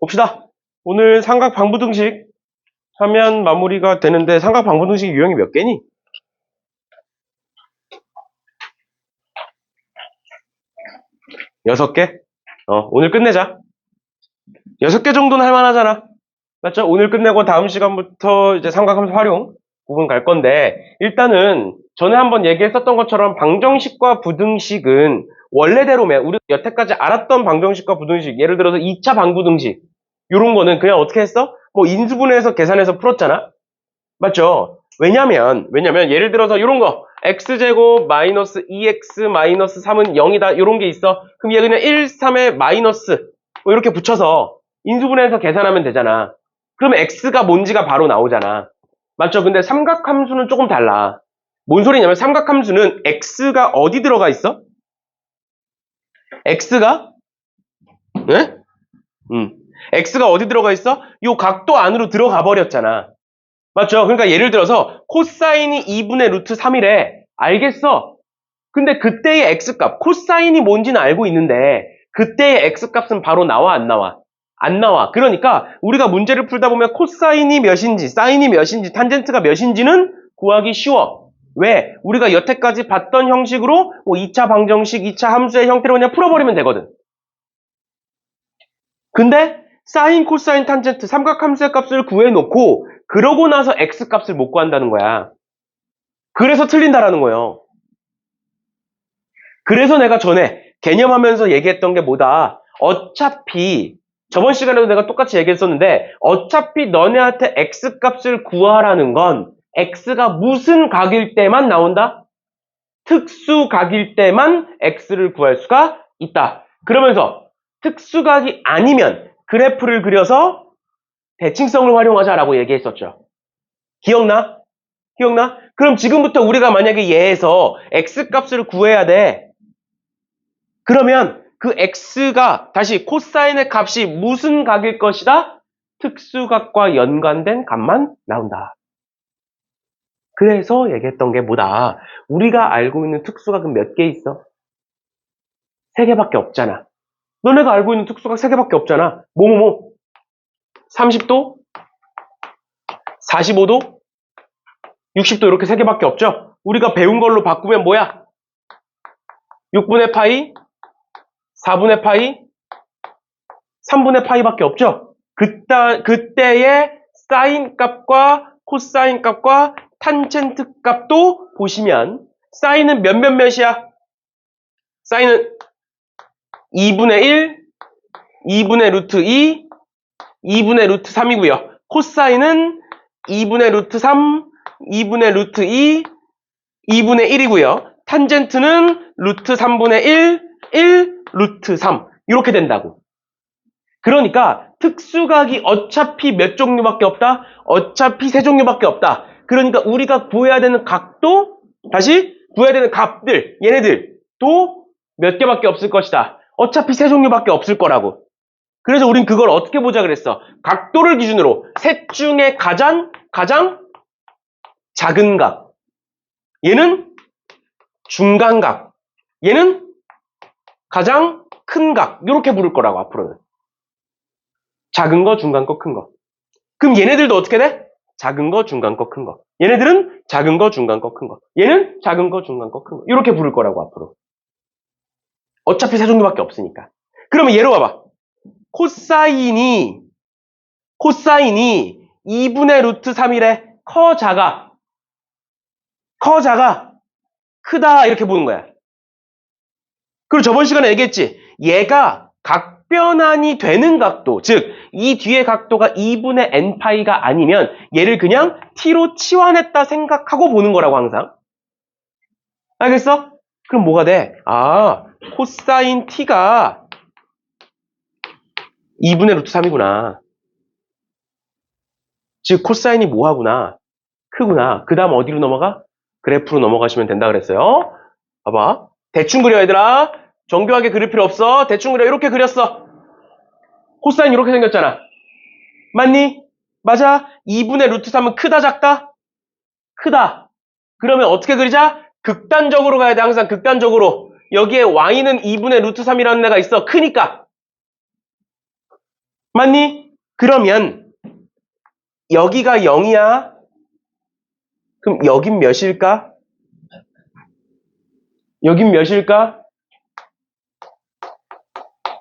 봅시다. 오늘 삼각방부등식 하면 마무리가 되는데 삼각방부등식 유형이 몇 개니? 6개? 오늘 끝내자. 6개 정도는 할만하잖아. 맞죠? 오늘 끝내고 다음 시간부터 이제 삼각함수 활용 부분 갈 건데, 일단은 전에 한번 얘기했었던 것처럼 방정식과 부등식은 원래대로면 우리 여태까지 알았던 방정식과 부등식, 예를 들어서 2차 방부등식 요런 거는 그냥 어떻게 했어? 뭐 인수분해해서 계산해서 풀었잖아. 맞죠? 왜냐면 예를 들어서 요런 거 x제곱 마이너스 2x 마이너스 3은 0이다 요런 게 있어. 그럼 얘 그냥 1, 3에 마이너스 뭐 이렇게 붙여서 인수분해해서 계산하면 되잖아. 그러면 x가 뭔지가 바로 나오잖아. 맞죠? 근데 삼각함수는 조금 달라. 뭔 소리냐면 삼각함수는 x가 어디 들어가 있어? x가 네? x가 어디 들어가 있어? 요 각도 안으로 들어가 버렸잖아. 맞죠? 그러니까 예를 들어서 코사인이 2분의 루트 3이래. 알겠어. 근데 그때의 x값, 코사인이 뭔지는 알고 있는데 그때의 x값은 바로 나와 안 나와? 안 나와. 그러니까 우리가 문제를 풀다 보면 코사인이 몇인지, 사인이 몇인지, 탄젠트가 몇인지는 구하기 쉬워. 왜? 우리가 여태까지 봤던 형식으로 뭐 2차 방정식, 2차 함수의 형태로 그냥 풀어버리면 되거든. 근데 사인, 코사인, 탄젠트, 삼각함수의 값을 구해놓고 그러고 나서 x값을 못 구한다는 거야. 그래서 틀린다라는 거예요. 그래서 내가 전에 개념하면서 얘기했던 게 뭐다. 어차피 저번 시간에도 내가 똑같이 얘기했었는데 어차피 너네한테 x값을 구하라는 건 x가 무슨 각일 때만 나온다? 특수각일 때만 x를 구할 수가 있다. 그러면서 특수각이 아니면 그래프를 그려서 대칭성을 활용하자라고 얘기했었죠. 기억나? 기억나? 그럼 지금부터 우리가 만약에 얘에서 x값을 구해야 돼. 그러면 그 x가 다시 코사인의 값이 무슨 각일 것이다? 특수각과 연관된 값만 나온다. 그래서 얘기했던 게 뭐다? 우리가 알고 있는 특수각은 몇 개 있어? 3개밖에 없잖아. 너네가 알고 있는 특수각 3개밖에 없잖아. 뭐뭐뭐? 30도, 45도, 60도 이렇게 3개밖에 없죠? 우리가 배운 걸로 바꾸면 뭐야? 6분의 파이, 4분의 파이, 3분의 파이밖에 없죠? 그때의 사인 값과 코사인 값과 탄젠트 값도 보시면 사인은 몇이야? 사인은 2분의 1, 2분의 루트 2, 2분의 루트 3이고요. 코사인은 2분의 루트 3, 2분의 루트 2, 2분의 1이고요. 탄젠트는 루트 3분의 1, 1, 루트 3 이렇게 된다고. 그러니까 특수각이 어차피 몇 종류밖에 없다? 어차피 3종류밖에 없다. 그러니까 우리가 구해야 되는 각도, 다시 구해야 되는 값들, 얘네들도 몇 개밖에 없을 것이다. 어차피 3종류밖에 없을 거라고. 그래서 우린 그걸 어떻게 보자 그랬어? 각도를 기준으로 셋 중에 가장 작은 각. 얘는 중간각. 얘는 가장 큰 각. 이렇게 부를 거라고 앞으로는. 작은 거, 중간 거, 큰 거. 그럼 얘네들도 어떻게 돼? 작은 거, 중간 거, 큰 거. 얘네들은 작은 거, 중간 거, 큰 거. 얘는 작은 거, 중간 거, 큰 거. 이렇게 부를 거라고 앞으로. 어차피 3종류밖에 없으니까. 그러면 얘로 와봐. 코사인이 2분의 루트 3이래. 커, 작아. 크다. 이렇게 보는 거야. 그리고 저번 시간에 얘기했지. 얘가 각변환이 되는 각도, 즉 이 뒤에 각도가 2분의 n파이가 아니면 얘를 그냥 t로 치환했다 생각하고 보는 거라고 항상. 알겠어? 그럼 뭐가 돼? 코사인 t가 2분의 루트 3이구나. 즉 코사인이 뭐하구나? 크구나. 그 다음 어디로 넘어가? 그래프로 넘어가시면 된다 그랬어요. 봐봐. 대충 그려 얘들아. 정교하게 그릴 필요 없어. 대충 그려. 이렇게 그렸어. 코사인 이렇게 생겼잖아. 맞니? 맞아. 2분의 루트 3은 크다 작다? 크다. 그러면 어떻게 그리자? 극단적으로 가야 돼. 항상 극단적으로. 여기에 y는 2분의 루트 3이라는 애가 있어. 크니까. 맞니? 그러면 여기가 0이야. 그럼 여긴 몇일까? 여긴 몇일까?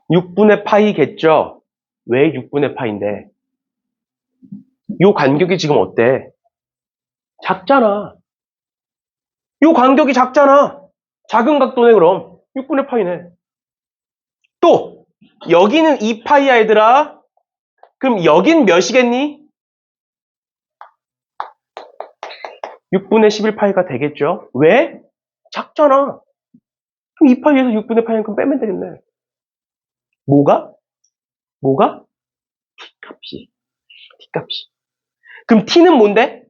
6분의 파이겠죠? 왜 6분의 파인데? 요 간격이 지금 어때? 작잖아. 요 간격이 작잖아. 작은 각도네 그럼. 6분의 파이네. 또 여기는 2파이야 얘들아. 그럼 여긴 몇이겠니? 6분의 11파이가 되겠죠? 왜? 작잖아. 그럼 2파이에서 6분의 파이만큼 빼면 되겠네. 뭐가? 뭐가? t값이. t값이. 그럼 t는 뭔데?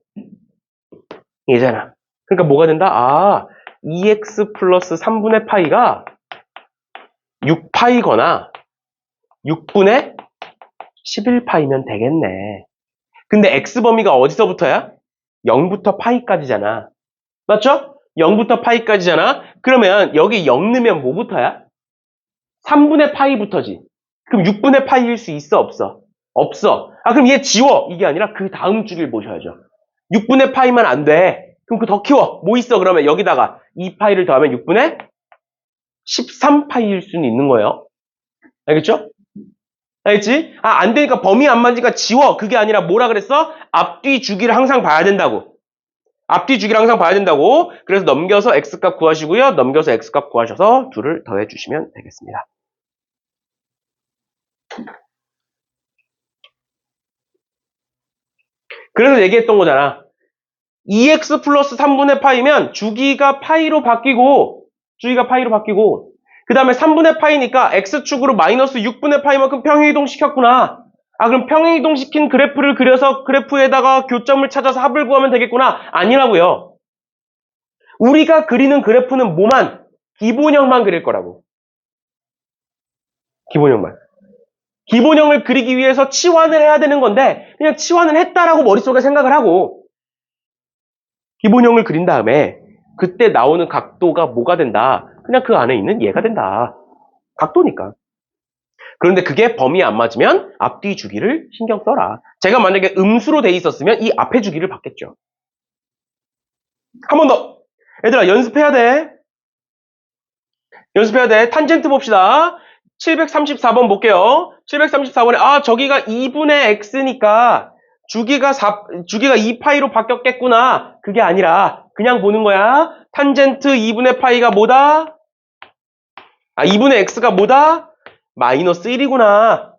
얘잖아. 그러니까 뭐가 된다? 아, 2x 플러스 3분의 파이가 6파이거나 6분의 11파이면 되겠네. 근데 x 범위가 어디서부터야? 0부터 파이까지잖아. 맞죠? 0부터 파이까지잖아. 그러면 여기 0 넣으면 뭐부터야? 3분의 파이부터지. 그럼 6분의 파이일 수 있어 없어? 없어. 아 그럼 얘 지워. 이게 아니라 그 다음 주기를 보셔야죠. 6분의 파이만 안 돼. 그럼 그 더 키워. 뭐 있어 그러면 여기다가 2파이를 더하면 6분의 13파이일 수는 있는 거예요. 알겠죠? 알겠지? 아, 안 되니까 범위 안 맞으니까 지워. 그게 아니라 뭐라 그랬어? 앞뒤 주기를 항상 봐야 된다고. 앞뒤 주기를 항상 봐야 된다고. 그래서 넘겨서 x값 구하시고요. 넘겨서 x값 구하셔서 둘을 더해 주시면 되겠습니다. 그래서 얘기했던 거잖아. 2x 플러스 3분의 파이면 주기가 파이로 바뀌고 그 다음에 3분의 파이니까 x축으로 마이너스 6분의 파이만큼 평행이동시켰구나. 아 그럼 평행이동시킨 그래프를 그려서 그래프에다가 교점을 찾아서 합을 구하면 되겠구나. 아니라고요. 우리가 그리는 그래프는 뭐만? 기본형만 그릴 거라고. 기본형만. 기본형을 그리기 위해서 치환을 해야 되는 건데 그냥 치환을 했다라고 머릿속에 생각을 하고 기본형을 그린 다음에 그때 나오는 각도가 뭐가 된다? 그냥 그 안에 있는 얘가 된다. 각도니까. 그런데 그게 범위에 안 맞으면 앞뒤 주기를 신경 써라. 제가 만약에 음수로 돼 있었으면 이 앞에 주기를 받겠죠. 한 번 더. 얘들아 연습해야 돼. 연습해야 돼. 탄젠트 봅시다. 734번 볼게요. 734번에 아 저기가 2분의 x니까 주기가 2파이로 바뀌었겠구나. 그게 아니라 그냥 보는 거야. 탄젠트 2분의 파이가 뭐다? 아 2분의 x가 뭐다? 마이너스 1이구나.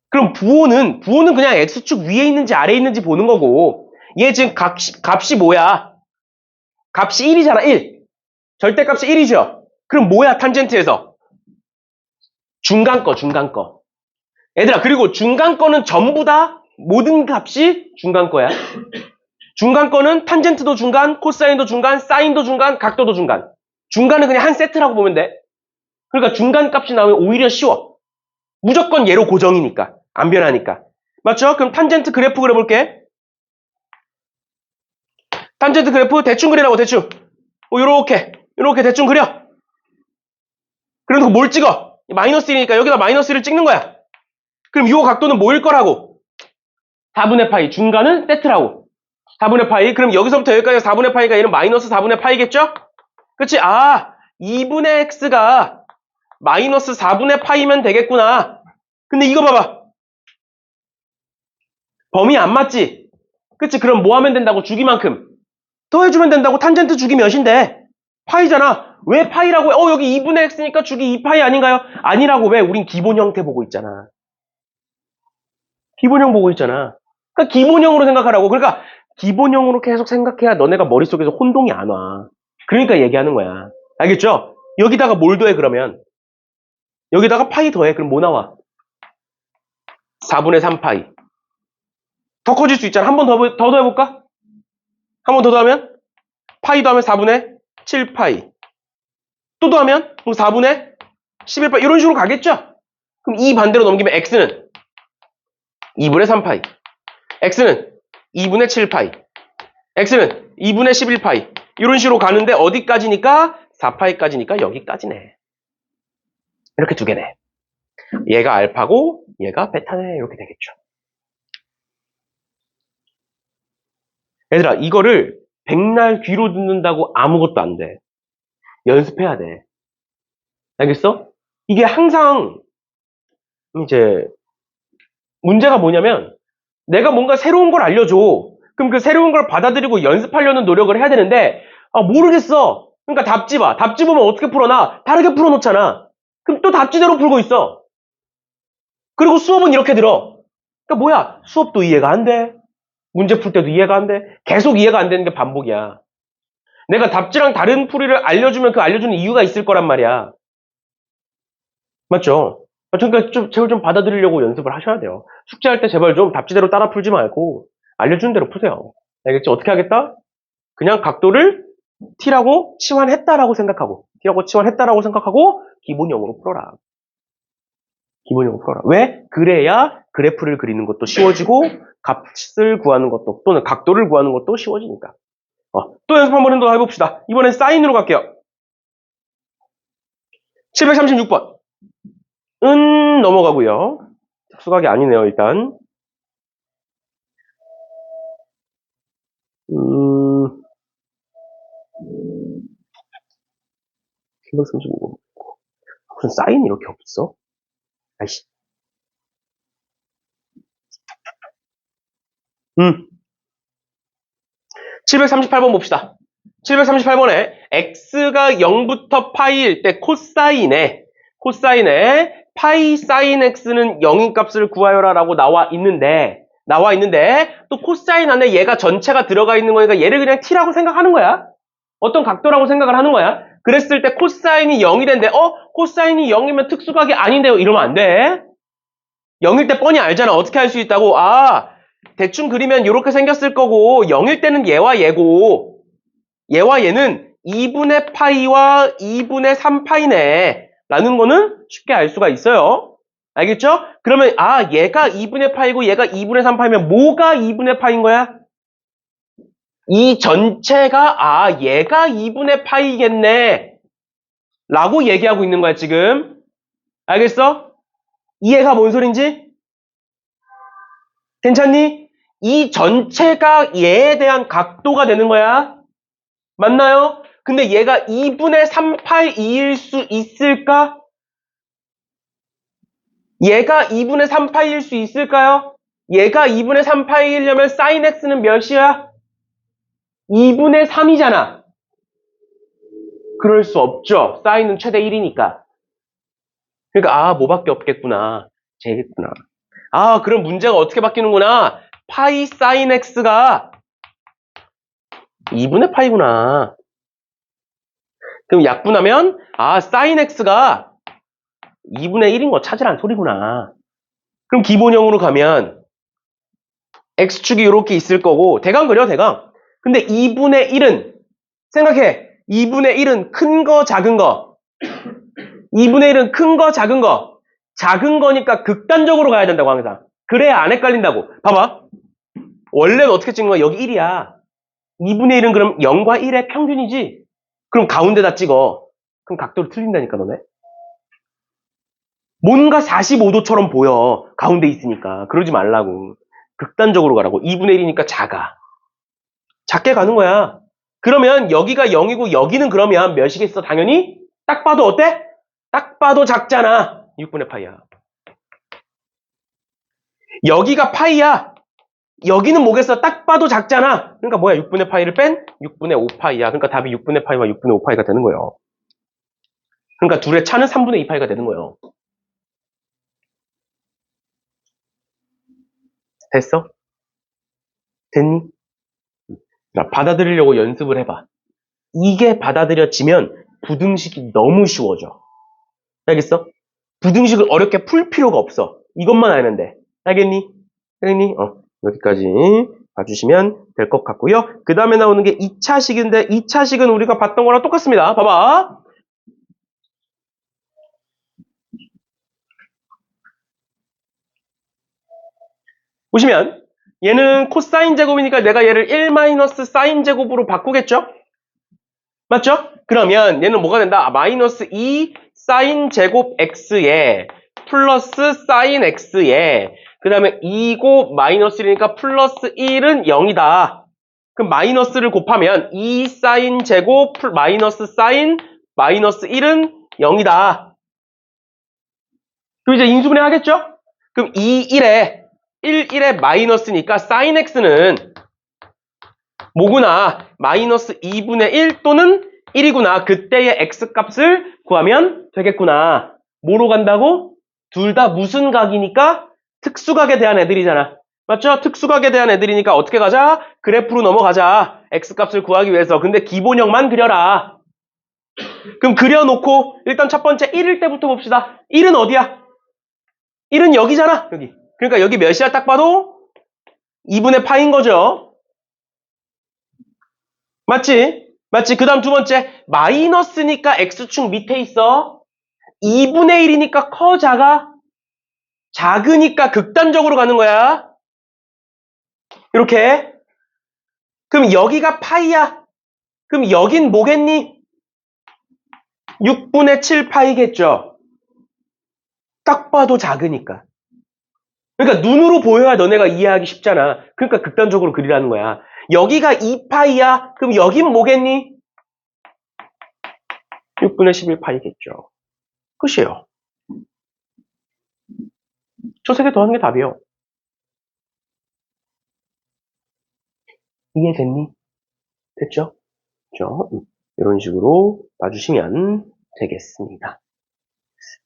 그럼 부호는 그냥 x축 위에 있는지 아래에 있는지 보는 거고 얘 지금 값이 뭐야? 값이 1이잖아. 1. 절대값이 1이죠. 그럼 뭐야 탄젠트에서? 중간 거. 얘들아 그리고 중간 거는 전부 다 모든 값이 중간 거야. 중간 거는 탄젠트도 중간, 코사인도 중간, 사인도 중간, 각도도 중간. 중간은 그냥 한 세트라고 보면 돼. 그러니까 중간 값이 나오면 오히려 쉬워. 무조건 얘로 고정이니까. 안 변하니까. 맞죠? 그럼 탄젠트 그래프 그려볼게. 탄젠트 그래프 대충 그리라고 대충. 요렇게 대충 그려. 그래놓고 뭘 찍어? 마이너스 1이니까 여기다 마이너스 1을 찍는 거야. 그럼 이 각도는 뭐일 거라고? 4분의 파이. 중간은 세트라고. 4분의 파이. 그럼 여기서부터 여기까지 4분의 파이가 얘는 마이너스 4분의 파이겠죠? 그치? 아, 2분의 x가 마이너스 4분의 파이면 되겠구나. 근데 이거 봐봐. 범위 안 맞지? 그치? 그럼 뭐 하면 된다고? 주기만큼. 더해주면 된다고. 탄젠트 주기 몇인데? 파이잖아. 왜 파이라고 해? 여기 2분의 x니까 주기 2파이 아닌가요? 아니라고 왜? 우린 기본 형태 보고 있잖아. 기본형 보고 있잖아. 그러니까 기본형으로 생각하라고. 그러니까 기본형으로 계속 생각해야 너네가 머릿속에서 혼동이 안 와. 그러니까 얘기하는 거야. 알겠죠? 여기다가 뭘 더해 그러면? 여기다가 파이 더해. 그럼 뭐 나와? 4분의 3파이. 더 커질 수 있잖아. 한 번 더 더해볼까? 한 번 더 더하면? 파이 더하면 4분의 7파이. 또 더하면? 그럼 4분의 11파이. 이런 식으로 가겠죠? 그럼 이 반대로 넘기면 x는 2분의 3파이. x는 2분의 7파이. x는 2분의 11파이. 이런 식으로 가는데 어디까지니까? 4파이까지니까 여기까지네. 이렇게 두 개네. 얘가 알파고 얘가 베타네. 이렇게 되겠죠. 얘들아, 이거를 백날 귀로 듣는다고 아무것도 안 돼. 연습해야 돼. 알겠어? 이게 항상 이제 문제가 뭐냐면 내가 뭔가 새로운 걸 알려줘. 그럼 그 새로운 걸 받아들이고 연습하려는 노력을 해야 되는데 모르겠어. 그러니까 답지 봐. 답지 보면 어떻게 풀어놔? 다르게 풀어놓잖아. 그럼 또 답지대로 풀고 있어. 그리고 수업은 이렇게 들어. 그러니까 뭐야? 수업도 이해가 안 돼. 문제 풀 때도 이해가 안 돼. 계속 이해가 안 되는 게 반복이야. 내가 답지랑 다른 풀이를 알려주면 그 알려주는 이유가 있을 거란 말이야. 맞죠? 그러니까 제발 좀 받아들이려고 연습을 하셔야 돼요. 숙제할 때 제발 좀 답지대로 따라 풀지 말고 알려주는 대로 푸세요. 알겠지? 어떻게 하겠다? 그냥 각도를 t라고 치환했다라고 생각하고 t라고 치환했다라고 생각하고 기본형으로 풀어라. 기본형으로 풀어라. 왜? 그래야 그래프를 그리는 것도 쉬워지고 값을 구하는 것도 또는 각도를 구하는 것도 쉬워지니까. 또 연습 한번 더 해봅시다. 이번엔 사인으로 갈게요. 736번. 넘어가고요. 특수각이 아니네요, 일단. 735번. 무슨 사인이 이렇게 없어? 아이씨. 738번 봅시다. 738번에 x가 0부터 파이일 때 코사인에 파이 사인 x는 0인 값을 구하여라 라고 나와 있는데 또 코사인 안에 얘가 전체가 들어가 있는 거니까 얘를 그냥 t라고 생각하는 거야. 어떤 각도라고 생각을 하는 거야. 그랬을 때 코사인이 0이 된대. 코사인이 0이면 특수각이 아닌데요. 이러면 안 돼. 0일 때 뻔히 알잖아. 어떻게 할 수 있다고. 대충 그리면 이렇게 생겼을 거고 0일 때는 얘와 얘고 얘와 얘는 2분의 파이와 2분의 3파이네 라는 거는 쉽게 알 수가 있어요. 알겠죠? 그러면 얘가 2분의 파이고 얘가 2분의 3파이면 뭐가 2분의 파인 거야? 이 전체가 얘가 2분의 파이겠네 라고 얘기하고 있는 거야 지금. 알겠어? 이해가 뭔 소린지? 괜찮니? 이 전체가 얘에 대한 각도가 되는 거야. 맞나요? 근데 얘가 2분의 3파이 2일 수 있을까? 얘가 2분의 3파이일 수 있을까요? 얘가 2분의 3파이이려면 sin x는 몇이야? 2분의 3이잖아. 그럴 수 없죠. sin은 최대 1이니까. 그러니까 뭐밖에 없겠구나. 쟤겠구나. 그럼 문제가 어떻게 바뀌는구나. 파이 sin x가 2분의 파이구나. 그럼 약분하면 sin x가 2분의 1인 거 찾으란 소리구나. 그럼 기본형으로 가면 x축이 이렇게 있을 거고 대강 그려 대강. 근데 2분의 1은 생각해. 2분의 1은 큰 거 작은 거. 2분의 1은 큰 거 작은 거. 작은 거니까 극단적으로 가야 된다고 항상. 그래야 안 헷갈린다고. 봐봐. 원래는 어떻게 찍는 거야? 여기 1이야. 2분의 1은 그럼 0과 1의 평균이지? 그럼 가운데다 찍어. 그럼 각도를 틀린다니까 너네. 뭔가 45도처럼 보여. 가운데 있으니까. 그러지 말라고. 극단적으로 가라고. 2분의 1이니까 작아. 작게 가는 거야. 그러면 여기가 0이고 여기는 그러면 몇이겠어? 당연히 딱 봐도 어때? 딱 봐도 작잖아. 6분의 파이야. 여기가 파이야. 여기는 뭐겠어? 딱 봐도 작잖아. 그러니까 뭐야? 6분의 파이를 뺀 6분의 5파이야. 그러니까 답이 6분의 파이와 6분의 5파이가 되는 거예요. 그러니까 둘의 차는 3분의 2파이가 되는 거예요. 됐어? 됐니? 자, 받아들이려고 연습을 해봐. 이게 받아들여지면 부등식이 너무 쉬워져. 알겠어? 부등식을 어렵게 풀 필요가 없어. 이것만 알면 돼. 알겠니? 알겠니? 여기까지 봐주시면 될 것 같고요. 그 다음에 나오는 게 2차식인데 2차식은 우리가 봤던 거랑 똑같습니다. 봐봐. 보시면 얘는 코사인 제곱이니까 내가 얘를 1 마이너스 사인 제곱으로 바꾸겠죠? 맞죠? 그러면 얘는 뭐가 된다? 마이너스 2 사인 제곱 x에 플러스 사인 x에 그 다음에 2고 마이너스 1이니까 플러스 1은 0이다. 그럼 마이너스를 곱하면 2 사인 제곱 마이너스 사인 마이너스 1은 0이다. 그럼 이제 인수분해 하겠죠? 그럼 2, 1에 1, 1에 마이너스니까 사인 x는 뭐구나? 마이너스 2분의 1 또는 1이구나. 그때의 x 값을 구하면 되겠구나. 뭐로 간다고? 둘 다 무슨 각이니까? 특수각에 대한 애들이잖아. 맞죠? 특수각에 대한 애들이니까 어떻게 가자? 그래프로 넘어가자. x 값을 구하기 위해서. 근데 기본형만 그려라. 그럼 그려놓고 일단 첫 번째 1일 때부터 봅시다. 1은 어디야? 1은 여기잖아. 여기. 그러니까 여기 몇이야 딱 봐도 2분의 파인 거죠. 맞지? 맞지? 그 다음 두 번째 마이너스니까 x축 밑에 있어. 2분의 1이니까 커 작아? 작으니까 극단적으로 가는 거야. 이렇게. 그럼 여기가 파이야. 그럼 여긴 뭐겠니? 6분의 7 파이겠죠. 딱 봐도 작으니까. 그러니까 눈으로 보여야 너네가 이해하기 쉽잖아. 그러니까 극단적으로 그리라는 거야. 여기가 2파이야. 그럼 여긴 뭐겠니? 6분의 11 파이겠죠. 끝이에요. 저 세 개 더하는 게 답이에요. 이해됐니? 됐죠? 그죠? 이런 식으로 봐주시면 되겠습니다.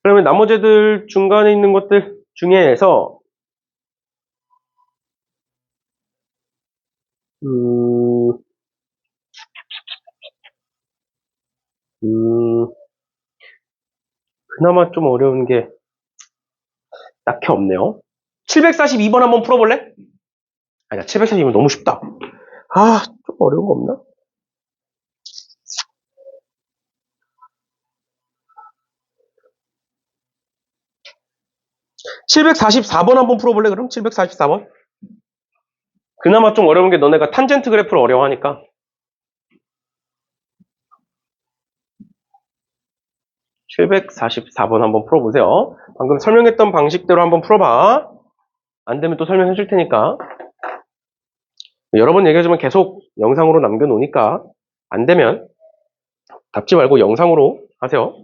그러면 나머지 애들 중간에 있는 것들 중에서 음, 음, 그나마 좀 어려운 게 딱히 없네요. 742번 한번 풀어볼래? 아니야, 742번 너무 쉽다. 아, 좀 어려운 거 없나? 744번 한번 풀어볼래, 그럼? 744번? 그나마 좀 어려운 게 너네가 탄젠트 그래프를 어려워하니까. 744번 한번 풀어보세요. 방금 설명했던 방식대로 한번 풀어봐. 안 되면 또 설명해 줄 테니까. 여러 번 얘기하지만 계속 영상으로 남겨놓으니까 안 되면 답지 말고 영상으로 하세요.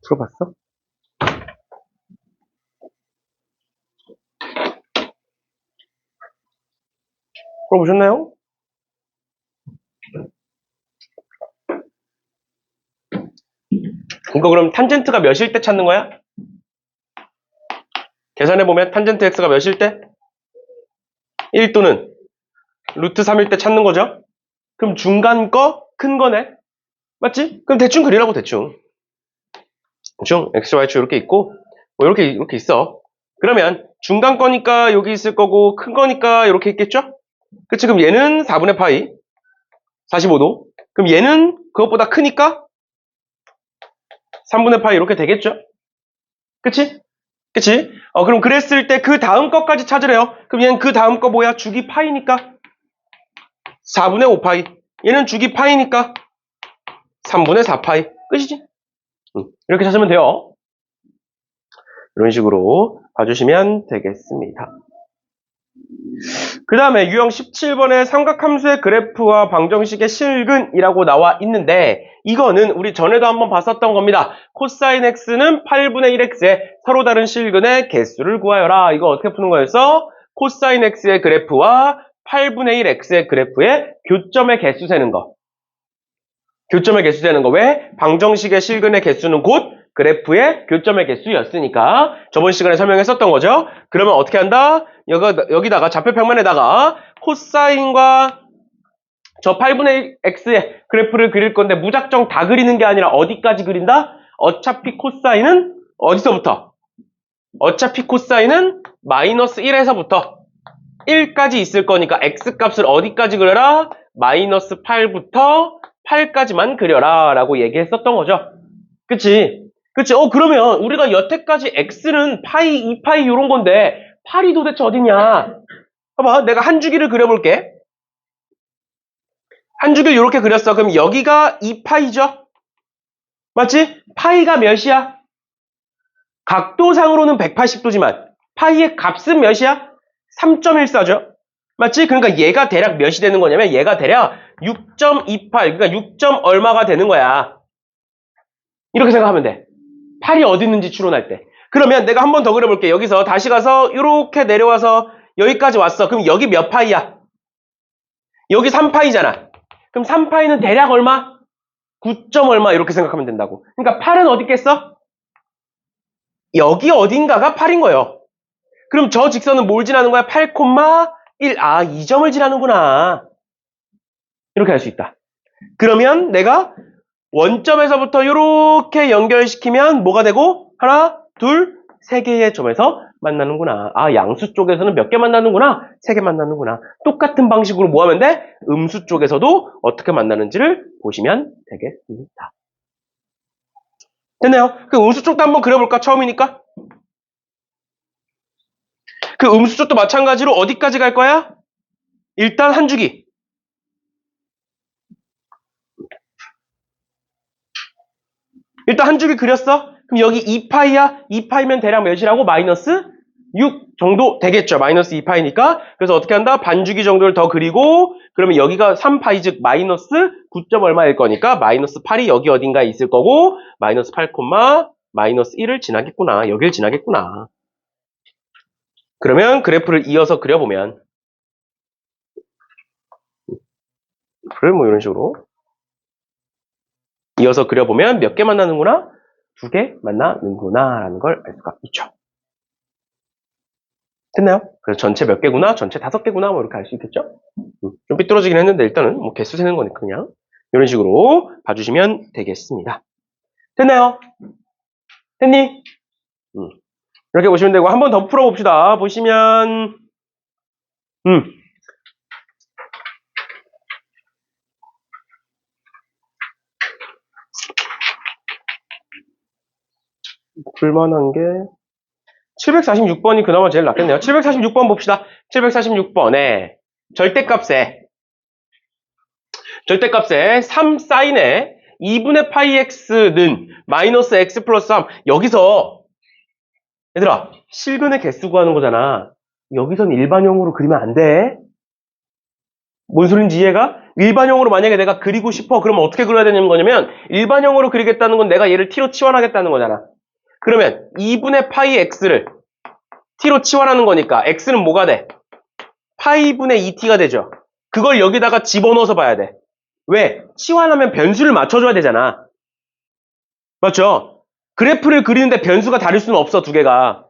들어봤어? 풀어보셨나요? 이거 그럼 탄젠트가 몇일 때 찾는 거야? 계산해보면 탄젠트 x가 몇일 때? 1 또는 루트 3일 때 찾는 거죠? 그럼 중간 거 큰 거네? 맞지? 그럼 대충 그리라고 대충. 대충 x, y축 이렇게 있고 뭐 이렇게 있어. 그러면 중간 거니까 여기 있을 거고 큰 거니까 이렇게 있겠죠? 그치? 그럼 얘는 4분의 파이 45도. 그럼 얘는 그것보다 크니까 3분의 파이 이렇게 되겠죠? 그치? 그치? 그럼 그랬을 때 그 다음 거까지 찾으래요. 그럼 얘는 그 다음 거 뭐야? 주기 파이니까 4분의 5파이. 얘는 주기 파이니까 3분의 4파이. 끝이지? 이렇게 찾으면 돼요. 이런 식으로 봐주시면 되겠습니다. 그 다음에 유형 17번에 삼각함수의 그래프와 방정식의 실근이라고 나와 있는데 이거는 우리 전에도 한번 봤었던 겁니다. 코사인 x는 8분의 1x의 서로 다른 실근의 개수를 구하여라. 이거 어떻게 푸는 거였어? 코사인 x의 그래프와 8분의 1x의 그래프의 교점의 개수 세는 거. 교점의 개수 세는 거. 왜? 방정식의 실근의 개수는 곧 그래프의 교점의 개수였으니까 저번 시간에 설명했었던 거죠. 그러면 어떻게 한다? 여기다가 좌표평면에다가 코사인과 저 8분의 1x의 그래프를 그릴 건데 무작정 다 그리는 게 아니라 어디까지 그린다? 어차피 코사인은 어디서부터? 어차피 코사인은 마이너스 1에서부터 1까지 있을 거니까 x값을 어디까지 그려라? 마이너스 8부터 8까지만 그려라 라고 얘기했었던 거죠. 그치? 그치? 그러면 우리가 여태까지 x는 파이, 2파이 이런 건데 8이 도대체 어디냐? 봐봐, 내가 한 주기를 그려볼게. 한 주기를 이렇게 그렸어. 그럼 여기가 2파이죠? 맞지? 파이가 몇이야? 각도상으로는 180도지만 파이의 값은 몇이야? 3.14죠? 맞지? 그러니까 얘가 대략 몇이 되는 거냐면 얘가 대략 6.28, 그러니까 6. 얼마가 되는 거야. 이렇게 생각하면 돼. 8이 어디 있는지 추론할 때. 그러면 내가 한 번 더 그려볼게. 여기서 다시 가서 이렇게 내려와서 여기까지 왔어. 그럼 여기 몇 파이야? 여기 3파이잖아. 그럼 3파이는 대략 얼마? 9. 얼마 이렇게 생각하면 된다고. 그러니까 8은 어디 있겠어? 여기 어딘가가 8인 거예요. 그럼 저 직선은 뭘 지나는 거야? 8,1. 아, 이 점을 지나는구나. 이렇게 할 수 있다. 그러면 내가 원점에서부터 이렇게 연결시키면 뭐가 되고 하나, 둘, 세 개의 점에서 만나는구나. 아, 양수 쪽에서는 몇 개 만나는구나. 세 개 만나는구나. 똑같은 방식으로 뭐 하면 돼? 음수 쪽에서도 어떻게 만나는지를 보시면 되겠습니다. 됐나요? 그 음수 쪽도 한번 그려볼까? 처음이니까. 그 음수 쪽도 마찬가지로 어디까지 갈 거야? 일단 한 주기. 일단 한 주기 그렸어? 그럼 여기 2파이야? 2파이면 대략 몇이라고? 마이너스 6 정도 되겠죠. 마이너스 2파이니까. 그래서 어떻게 한다? 반주기 정도를 더 그리고 그러면 여기가 3파이 즉 마이너스 9. 얼마일 거니까 마이너스 8이 여기 어딘가에 있을 거고 마이너스 8, 마이너스 1을 지나겠구나. 여길 지나겠구나. 그러면 그래프를 이어서 그려보면 그래 뭐 이런 식으로 이어서 그려보면 몇 개 만나는구나? 2개 만나는구나 라는 걸 알 수가 있죠. 됐나요? 그래서 전체 몇 개구나? 전체 5개구나? 뭐 이렇게 알 수 있겠죠? 좀 삐뚤어지긴 했는데 일단은 뭐 개수 세는 거니까 그냥 이런 식으로 봐주시면 되겠습니다. 됐나요? 됐니? 이렇게 보시면 되고 한 번 더 풀어봅시다. 보시면 풀만한 게 746번이 그나마 제일 낫겠네요. 746번 봅시다. 746번에 절대값에 3 사인에 2분의 파이 x는 마이너스 x 플러스 3. 여기서 얘들아 실근의 개수 구하는 거잖아. 여기선 일반형으로 그리면 안 돼. 뭔 소린지 이해가? 일반형으로 만약에 내가 그리고 싶어. 그러면 어떻게 그려야 되는 거냐면 일반형으로 그리겠다는 건 내가 얘를 t로 치환하겠다는 거잖아. 그러면 2분의 파이 x를 t로 치환하는 거니까 x는 뭐가 돼? 파이분의 2t가 되죠. 그걸 여기다가 집어넣어서 봐야 돼. 왜? 치환하면 변수를 맞춰줘야 되잖아. 맞죠? 그래프를 그리는데 변수가 다를 수는 없어, 두 개가.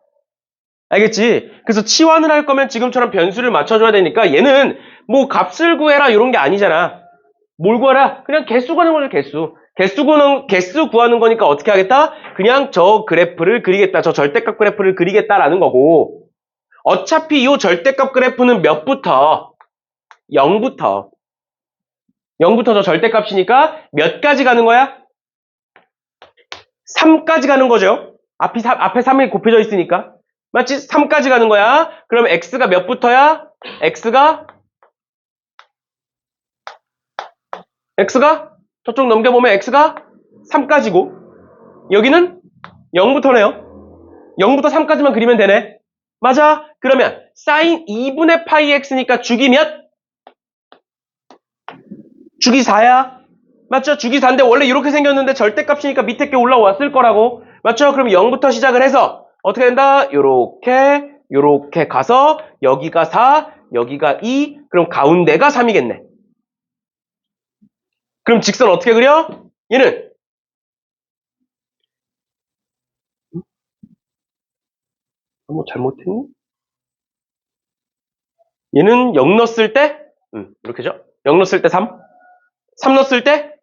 알겠지? 그래서 치환을 할 거면 지금처럼 변수를 맞춰줘야 되니까 얘는 뭐 값을 구해라 이런 게 아니잖아. 뭘 구하라? 그냥 개수 구하는 거죠, 개수. 개수 구하는 거니까 어떻게 하겠다? 그냥 저 그래프를 그리겠다. 저 절대값 그래프를 그리겠다라는 거고. 어차피 이 절대값 그래프는 몇부터? 0부터. 0부터 저 절대값이니까 몇 가지 가는 거야? 3까지 가는 거죠. 앞에 3이 곱해져 있으니까. 맞지? 3까지 가는 거야. 그럼 x가 몇부터야? x가 저쪽 넘겨보면 x가 3까지고 여기는 0부터네요. 0부터 3까지만 그리면 되네. 맞아. 그러면 사인 2분의 파이 x니까 주기 몇? 주기 4야. 맞죠? 주기 4인데 원래 이렇게 생겼는데 절대값이니까 밑에 게 올라왔을 거라고. 맞죠? 그럼 0부터 시작을 해서 어떻게 된다? 요렇게 가서 여기가 4, 여기가 2, 그럼 가운데가 3이겠네. 그럼 직선 어떻게 그려? 얘는 뭐 잘못했니? 얘는 0 넣었을 때 이렇게죠? 0 넣었을 때 3, 3 넣었을 때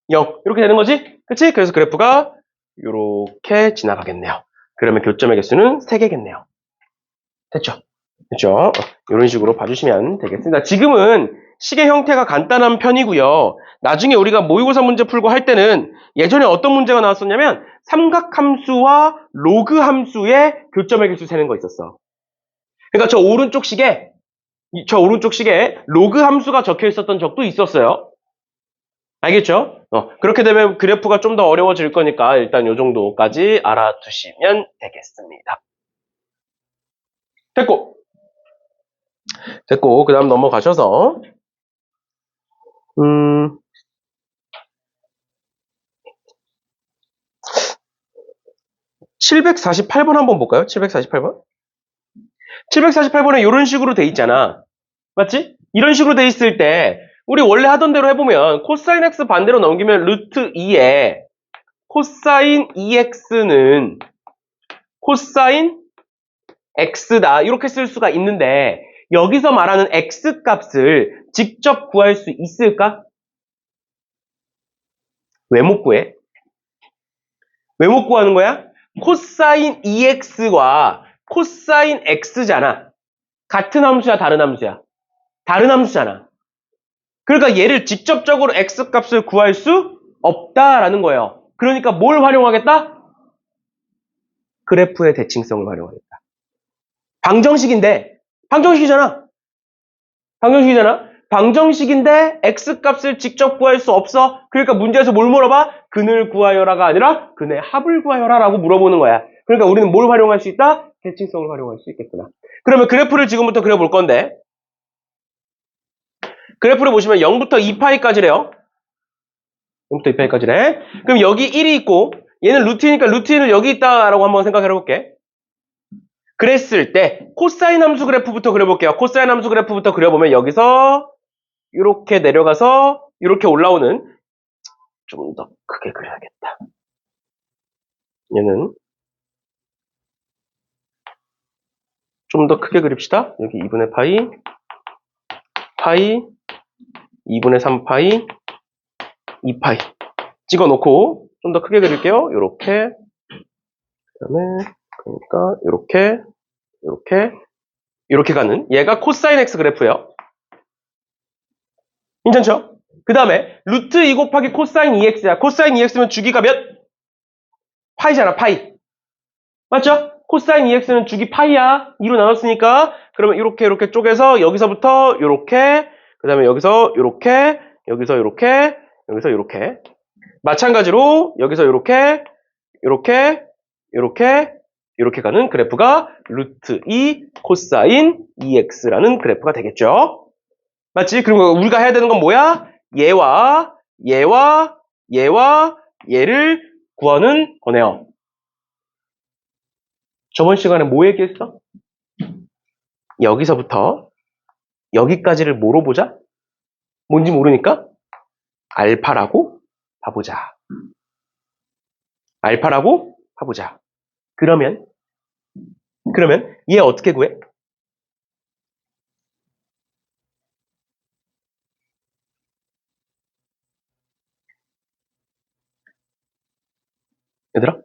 0 이렇게 되는 거지? 그치? 그래서 그래프가 이렇게 지나가겠네요. 그러면 교점의 개수는 3개겠네요. 됐죠? 됐죠? 이런 식으로 봐주시면 되겠습니다. 지금은 식의 형태가 간단한 편이고요. 나중에 우리가 모의고사 문제 풀고 할 때는 예전에 어떤 문제가 나왔었냐면 삼각함수와 로그 함수의 교점의 개수 세는 거 있었어. 그러니까 저 오른쪽 식에 로그 함수가 적혀 있었던 적도 있었어요. 알겠죠? 그렇게 되면 그래프가 좀 더 어려워질 거니까 일단 이 정도까지 알아두시면 되겠습니다. 됐고, 그 다음 넘어가셔서, 748번 한번 볼까요? 748번? 748번에 이런 식으로 돼 있잖아. 맞지? 이런 식으로 돼 있을 때, 우리 원래 하던 대로 해보면, 코사인 x 반대로 넘기면 루트 2에, 코사인 2x는 코사인 x다. 이렇게 쓸 수가 있는데, 여기서 말하는 x 값을 직접 구할 수 있을까? 왜 못 구해? 왜 못 구하는 거야? 코사인 2x와 코사인 x잖아. 같은 함수야, 다른 함수야? 다른 함수잖아. 그러니까 얘를 직접적으로 x 값을 구할 수 없다라는 거예요. 그러니까 뭘 활용하겠다? 그래프의 대칭성을 활용하겠다. 방정식인데, 방정식이잖아. 방정식인데 x 값을 직접 구할 수 없어. 그러니까 문제에서 뭘 물어봐? 근을 구하여라가 아니라 근의 합을 구하여라라고 물어보는 거야. 그러니까 우리는 뭘 활용할 수 있다? 대칭성을 활용할 수 있겠구나. 그러면 그래프를 지금부터 그려볼 건데 그래프를 보시면 0부터 2파이까지래요. 0부터 2파이까지래. 그럼 여기 1이 있고 얘는 루트니까 루트는 여기 있다라고 한번 생각해 볼게. 그랬을 때 코사인 함수 그래프부터 그려볼게요. 코사인 함수 그래프부터 그려보면 여기서 이렇게 내려가서 이렇게 올라오는 좀 더 크게 그려야겠다. 얘는 좀 더 크게 그립시다. 여기 2분의 파이, 2분의 3파이, 2파이 찍어놓고 좀 더 크게 그릴게요. 이렇게 그다음에 그러니까 이렇게 가는 얘가 코사인 x 그래프예요. 괜찮죠? 그 다음에 루트 2 곱하기 코사인 2x야. 코사인 2x면 주기가 몇? 파이잖아, 파이. 맞죠? 코사인 EX는 주기 파이야. 2로 나눴으니까. 그러면 이렇게 쪼개서 여기서부터 요렇게, 그 다음에 여기서 요렇게, 여기서 요렇게, 여기서 요렇게. 마찬가지로 여기서 요렇게, 요렇게, 요렇게, 요렇게 가는 그래프가 루트 2 코사인 EX라는 그래프가 되겠죠. 맞지? 그리고 우리가 해야 되는 건 뭐야? 얘와 얘와 얘와 얘를 구하는 거네요. 저번 시간에 뭐 얘기했어? 여기서부터 여기까지를 뭐로 보자? 뭔지 모르니까 알파라고 봐보자. 알파라고 봐보자. 그러면 얘 어떻게 구해? 얘들아?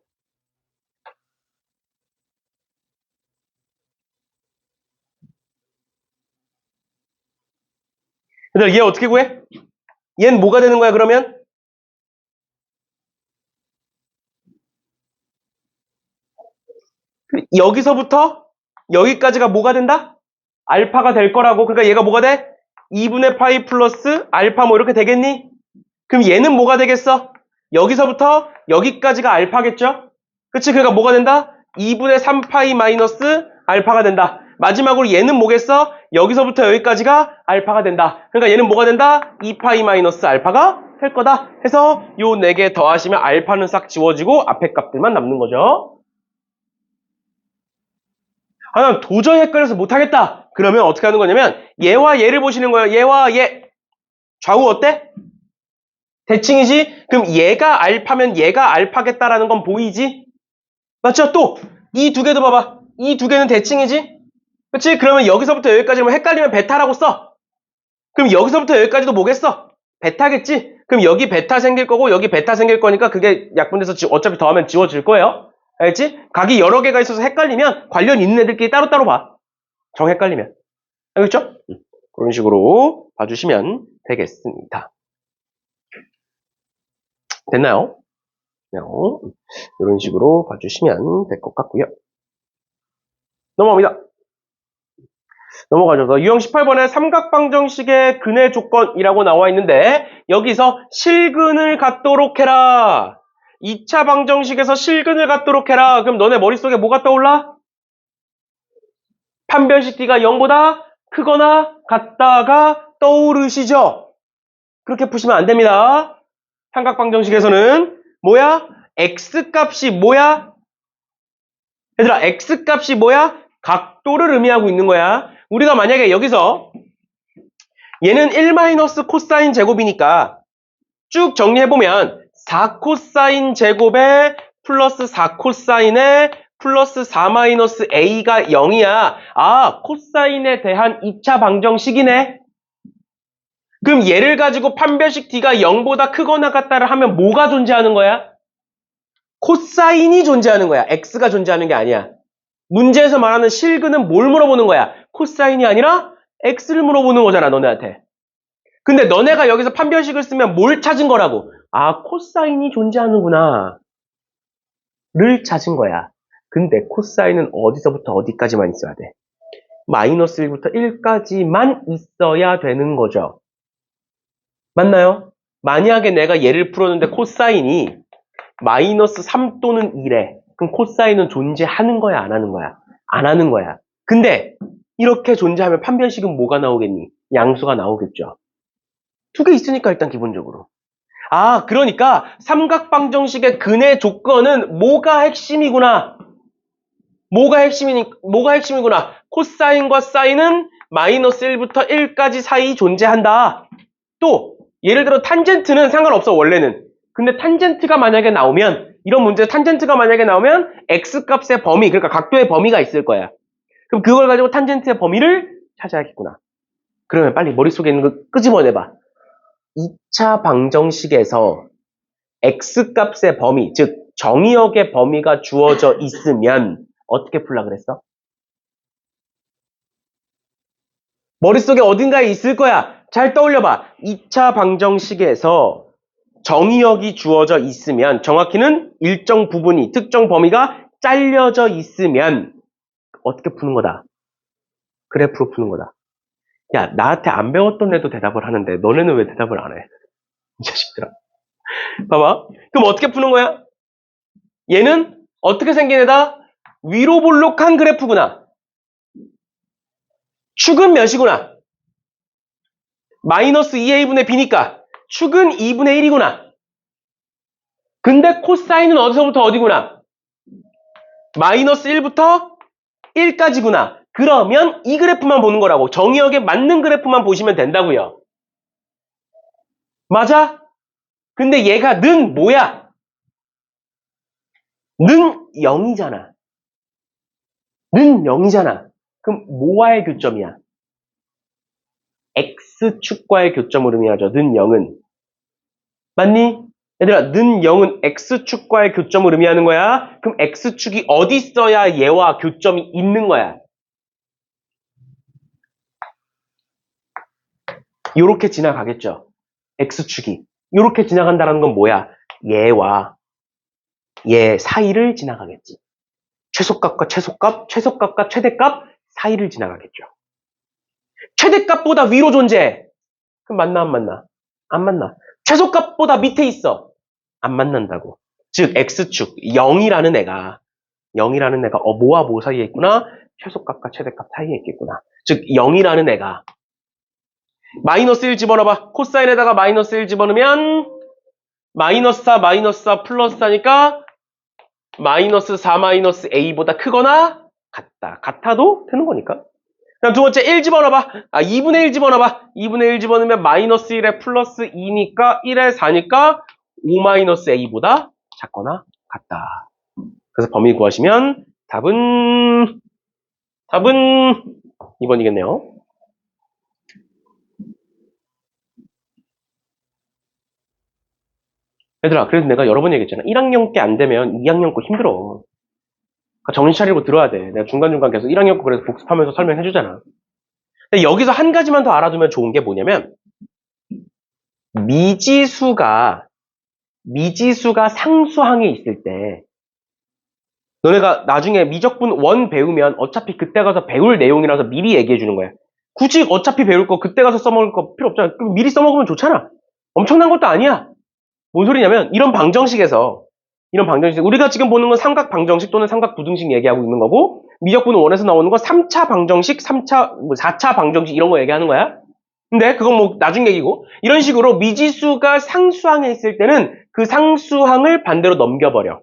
얘들아, 얘 어떻게 구해? 얘는 뭐가 되는 거야, 그러면? 여기서부터 여기까지가 뭐가 된다? 알파가 될 거라고. 그러니까 얘가 뭐가 돼? 2분의 파이 플러스 알파 뭐 이렇게 되겠니? 그럼 얘는 뭐가 되겠어? 여기서부터 여기까지가 알파겠죠? 그치? 그러니까 뭐가 된다? 2분의 3파이 마이너스 알파가 된다. 마지막으로 얘는 뭐겠어? 여기서부터 여기까지가 알파가 된다. 그러니까 얘는 뭐가 된다? 2파이 마이너스 알파가 될 거다. 해서 요 4개 더하시면 알파는 싹 지워지고 앞에 값들만 남는 거죠. 아, 난 도저히 헷갈려서 못하겠다. 그러면 어떻게 하는 거냐면 얘와 얘를 보시는 거예요. 얘와 얘. 좌우 어때? 대칭이지? 그럼 얘가 알파면 얘가 알파겠다라는 건 보이지? 맞죠? 또 이 두 개도 봐봐. 이 두 개는 대칭이지? 그치? 그러면 여기서부터 여기까지 뭐 헷갈리면 베타라고 써. 그럼 여기서부터 여기까지도 뭐겠어? 베타겠지? 그럼 여기 베타 생길 거고 여기 베타 생길 거니까 그게 약분돼서 어차피 더하면 지워질 거예요. 알겠지? 각이 여러 개가 있어서 헷갈리면 관련 있는 애들끼리 따로따로 봐. 정 헷갈리면. 알겠죠? 그런 식으로 봐주시면 되겠습니다. 됐나요? 이런 식으로 봐주시면 될 것 같고요. 넘어갑니다. 넘어가셔서 유형 18번에 삼각방정식의 근의 조건이라고 나와 있는데 여기서 실근을 갖도록 해라. 2차 방정식에서 실근을 갖도록 해라. 그럼 너네 머릿속에 뭐가 떠올라? 판별식 D가 0보다 크거나 같다가 떠오르시죠? 그렇게 푸시면 안 됩니다. 삼각방정식에서는 뭐야? X값이 뭐야? 얘들아, X값이 뭐야? 각도를 의미하고 있는 거야. 우리가 만약에 여기서 얘는 1- 코사인 제곱이니까 쭉 정리해보면 4코사인 제곱에 플러스 4코사인에 플러스 4-A가 0이야. 아, 코사인에 대한 2차 방정식이네. 그럼 얘를 가지고 판별식 D가 0보다 크거나 같다를 하면 뭐가 존재하는 거야? 코사인이 존재하는 거야. X가 존재하는 게 아니야. 문제에서 말하는 실근은 뭘 물어보는 거야? 코사인이 아니라 X를 물어보는 거잖아, 너네한테. 근데 너네가 여기서 판별식을 쓰면 뭘 찾은 거라고? 아, 코사인이 존재하는구나. 를 찾은 거야. 근데 코사인은 어디서부터 어디까지만 있어야 돼? 마이너스 1부터 1까지만 있어야 되는 거죠. 맞나요? 만약에 내가 얘를 풀었는데 코사인이 마이너스 3 또는 1에 그럼 코사인은 존재하는 거야, 안 하는 거야? 안 하는 거야. 근데 이렇게 존재하면 판별식은 뭐가 나오겠니? 양수가 나오겠죠. 두 개 있으니까 일단 기본적으로. 아, 그러니까 삼각방정식의 근의 조건은 뭐가 핵심이구나. 뭐가 핵심이구나. 코사인과 사인은 마이너스 1부터 1까지 사이 존재한다. 또 예를 들어 탄젠트는 상관없어, 원래는. 근데 탄젠트가 만약에 나오면, 이런 문제 탄젠트가 만약에 나오면 X값의 범위, 그러니까 각도의 범위가 있을 거야. 그럼 그걸 가지고 탄젠트의 범위를 찾아야겠구나. 그러면 빨리 머릿속에 있는 거 끄집어내봐. 2차 방정식에서 X값의 범위, 즉 정의역의 범위가 주어져 있으면 어떻게 풀라 그랬어? 머릿속에 어딘가에 있을 거야. 잘 떠올려봐. 2차 방정식에서 정의역이 주어져 있으면 정확히는 일정 부분이, 특정 범위가 잘려져 있으면 어떻게 푸는 거다? 그래프로 푸는 거다. 야, 나한테 안 배웠던 애도 대답을 하는데 너네는 왜 대답을 안 해? 이 자식들아. 봐봐. 그럼 어떻게 푸는 거야? 얘는 어떻게 생긴 애다? 위로 볼록한 그래프구나. 축은 몇이구나? 마이너스 2a분의 b니까 축은 2분의 1이구나. 근데 코사인은 어디서부터 어디구나? 마이너스 1부터 1까지구나. 그러면 이 그래프만 보는 거라고. 정의역에 맞는 그래프만 보시면 된다고요. 맞아? 근데 얘가 는 뭐야? 는 0이잖아. 는 0이잖아. 그럼 뭐와의 교점이야? x축과의 교점을 의미하죠. 는 0은. 맞니? 얘들아, 는 0은 x축과의 교점을 의미하는 거야. 그럼 x축이 어디 있어야 얘와 교점이 있는 거야? 요렇게 지나가겠죠. x축이. 요렇게 지나간다는 건 뭐야? 얘와 얘 사이를 지나가겠지. 최소값과 최소값, 최소값과 최대값 사이를 지나가겠죠. 최대값보다 위로 존재해. 그럼 만나 안 만나? 안 만나. 최소값보다 밑에 있어. 안 만난다고. 즉 x축 0이라는 애가 뭐와 뭐 사이에 있구나? 최소값과 최대값 사이에 있겠구나. 즉 0이라는 애가 마이너스 1 집어넣어봐. 코사인에다가 마이너스 1 집어넣으면 마이너스 4 마이너스 4 플러스 4니까 마이너스 4 마이너스 a보다 크거나 같다. 같아도 되는 거니까. 그럼 두 번째 1 집어넣어봐. 2분의 1 집어넣어봐. 2분의 1 집어넣으면 마이너스 1에 플러스 2니까 1에 4니까 5 마이너스 a보다 작거나 같다. 그래서 범위 구하시면 답은 2번이겠네요. 얘들아, 그래서 내가 여러 번 얘기했잖아. 1학년 게 안 되면 2학년 거 힘들어. 그러니까 정신 차리고 들어야 돼. 내가 중간중간 계속 1학년 거 그래서 복습하면서 설명해주잖아. 근데 여기서 한 가지만 더 알아두면 좋은 게 뭐냐면 미지수가 상수항에 있을 때 너네가 나중에 미적분 1 배우면 어차피 그때 가서 배울 내용이라서 미리 얘기해 주는 거야. 굳이 어차피 배울 거 그때 가서 써먹을 거 필요 없잖아. 그럼 미리 써먹으면 좋잖아. 엄청난 것도 아니야. 뭔 소리냐면 이런 방정식에서 우리가 지금 보는 건 삼각 방정식 또는 삼각 부등식 얘기하고 있는 거고 미적분 1에서 나오는 건 3차 방정식, 4차 방정식 이런 거 얘기하는 거야. 근데 그건 뭐 나중 얘기고 이런 식으로 미지수가 상수항에 있을 때는 그 상수항을 반대로 넘겨버려.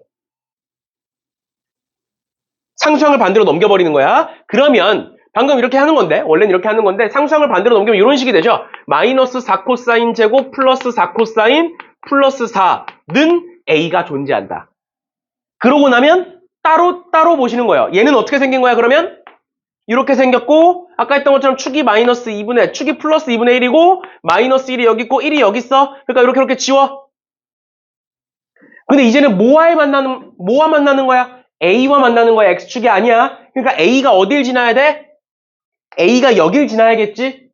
상수항을 반대로 넘겨버리는 거야. 그러면 방금 이렇게 하는 건데 원래는 이렇게 하는 건데 상수항을 반대로 넘기면 이런 식이 되죠. 마이너스 4코사인 제곱 플러스 4코사인 플러스 4는 a가 존재한다. 그러고 나면 따로 보시는 거예요. 얘는 어떻게 생긴 거야 그러면? 이렇게 생겼고 아까 했던 것처럼 축이 축이 플러스 2분의 1이고 마이너스 1이 여기 있고 1이 여기 있어. 그러니까 이렇게 지워. 근데 이제는 뭐와 만나는 거야? A와 만나는 거야. X축이 아니야. 그러니까 A가 어딜 지나야 돼? A가 여길 지나야겠지?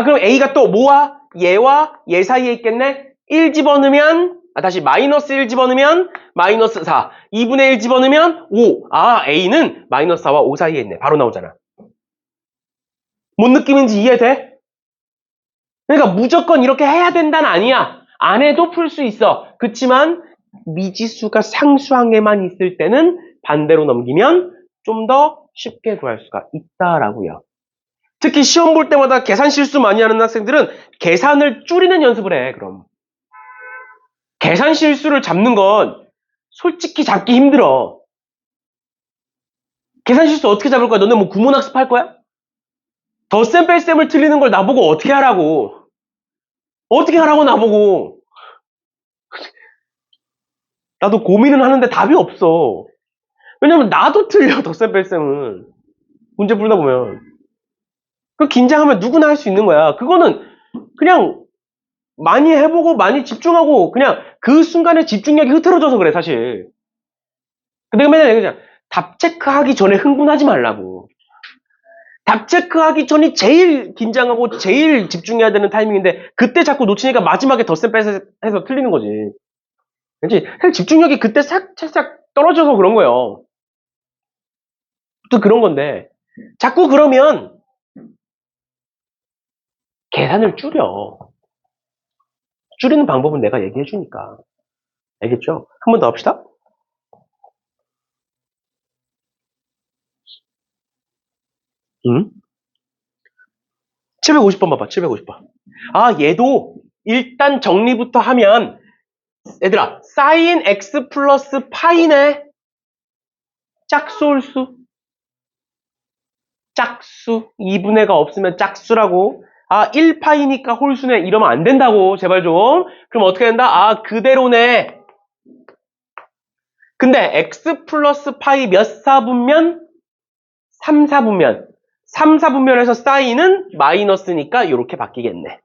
그럼 A가 또 뭐와? 얘와 얘 사이에 있겠네? 1 집어넣으면 다시 마이너스 1 집어넣으면 마이너스 4 2분의 1 집어넣으면 5 A는 마이너스 4와 5 사이에 있네. 바로 나오잖아. 뭔 느낌인지 이해돼? 그러니까 무조건 이렇게 해야 된다는 아니야. 안 해도 풀 수 있어. 그치만 미지수가 상수항에만 있을 때는 반대로 넘기면 좀 더 쉽게 구할 수가 있다라고요. 특히 시험 볼 때마다 계산 실수 많이 하는 학생들은 계산을 줄이는 연습을 해. 그럼 계산 실수를 잡는 건 솔직히 잡기 힘들어. 계산 실수 어떻게 잡을 거야? 너네 뭐 구문학습 할 거야? 덧셈 뺄셈을 틀리는 걸 나보고 어떻게 하라고? 어떻게 하라고 나보고? 나도 고민은 하는데 답이 없어. 왜냐면 나도 틀려, 덧셈 뺄셈은. 문제 풀다 보면. 그 긴장하면 누구나 할 수 있는 거야. 그거는 그냥 많이 해보고 많이 집중하고 그냥 그 순간에 집중력이 흐트러져서 그래, 사실. 내가 맨날 얘기하잖아. 답 체크하기 전에 흥분하지 말라고. 답 체크하기 전이 제일 긴장하고 제일 집중해야 되는 타이밍인데 그때 자꾸 놓치니까 마지막에 덧셈 빼서 해서 틀리는 거지. 그치? 사실 집중력이 그때 살짝 떨어져서 그런 거예요. 또 그런 건데 자꾸 그러면 계산을 줄이는 방법은 내가 얘기해 주니까. 알겠죠? 한 번 더 합시다. 750번 봐봐. 750번. 아, 얘도 일단 정리부터 하면 얘들아, sin x 플러스 파이네. 짝수홀수. 짝수. 2분의가 없으면 짝수라고. 아, 1파이니까 홀수네. 이러면 안 된다고. 제발 좀. 그럼 어떻게 된다? 아, 그대로네. 근데 x 플러스 파이 몇 사분면? 3, 4분면. 3, 4분면에서 사인은 마이너스니까 이렇게 바뀌겠네.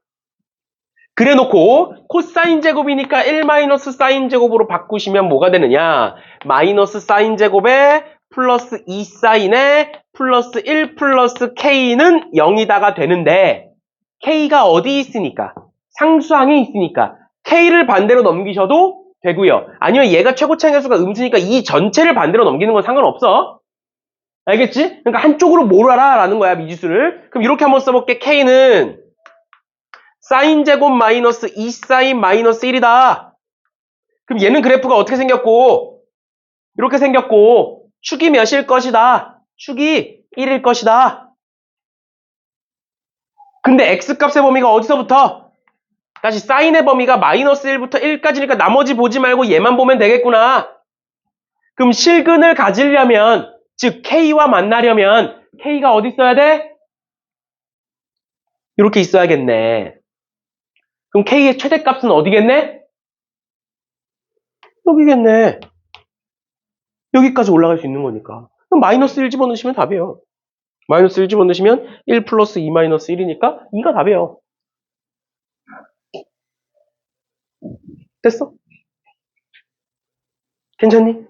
그래 놓고 코사인 제곱이니까 1 마이너스 사인 제곱으로 바꾸시면 뭐가 되느냐? 마이너스 사인 제곱에 플러스 2 사인에 플러스 1 플러스 k는 0이다가 되는데 k가 어디 있으니까? 상수항에 있으니까 k를 반대로 넘기셔도 되고요. 아니면 얘가 최고차의 개수가 음수니까 이 전체를 반대로 넘기는 건 상관없어. 알겠지? 그러니까 한쪽으로 몰아라 라는 거야, 미지수를. 그럼 이렇게 한번 써볼게. k는 사인 제곱 마이너스 2 사인 마이너스 1이다. 그럼 얘는 그래프가 어떻게 생겼고 이렇게 생겼고 축이 몇일 것이다. 축이 1일 것이다. 근데 x값의 범위가 어디서부터? 다시 사인의 범위가 마이너스 1부터 1까지니까 나머지 보지 말고 얘만 보면 되겠구나. 그럼 실근을 가지려면 즉 k와 만나려면 k가 어디 있어야 돼? 이렇게 있어야겠네. 그럼 k의 최대값은 어디겠네? 여기겠네. 여기까지 올라갈 수 있는 거니까. 그럼 마이너스 1 집어넣으시면 답이에요. 마이너스 1 집어넣으시면 1 플러스 2 마이너스 1이니까 2가 답이에요. 됐어? 괜찮니?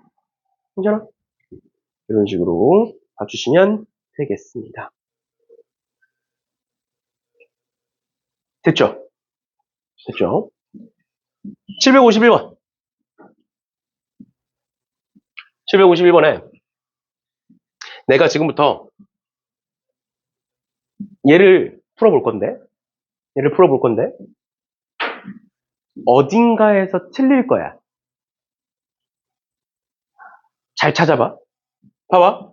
괜찮아? 이런 식으로 봐주시면 되겠습니다. 됐죠? 됐죠? 751번. 751번에 내가 지금부터 얘를 풀어볼 건데 어딘가에서 틀릴 거야. 잘 찾아봐. 봐봐.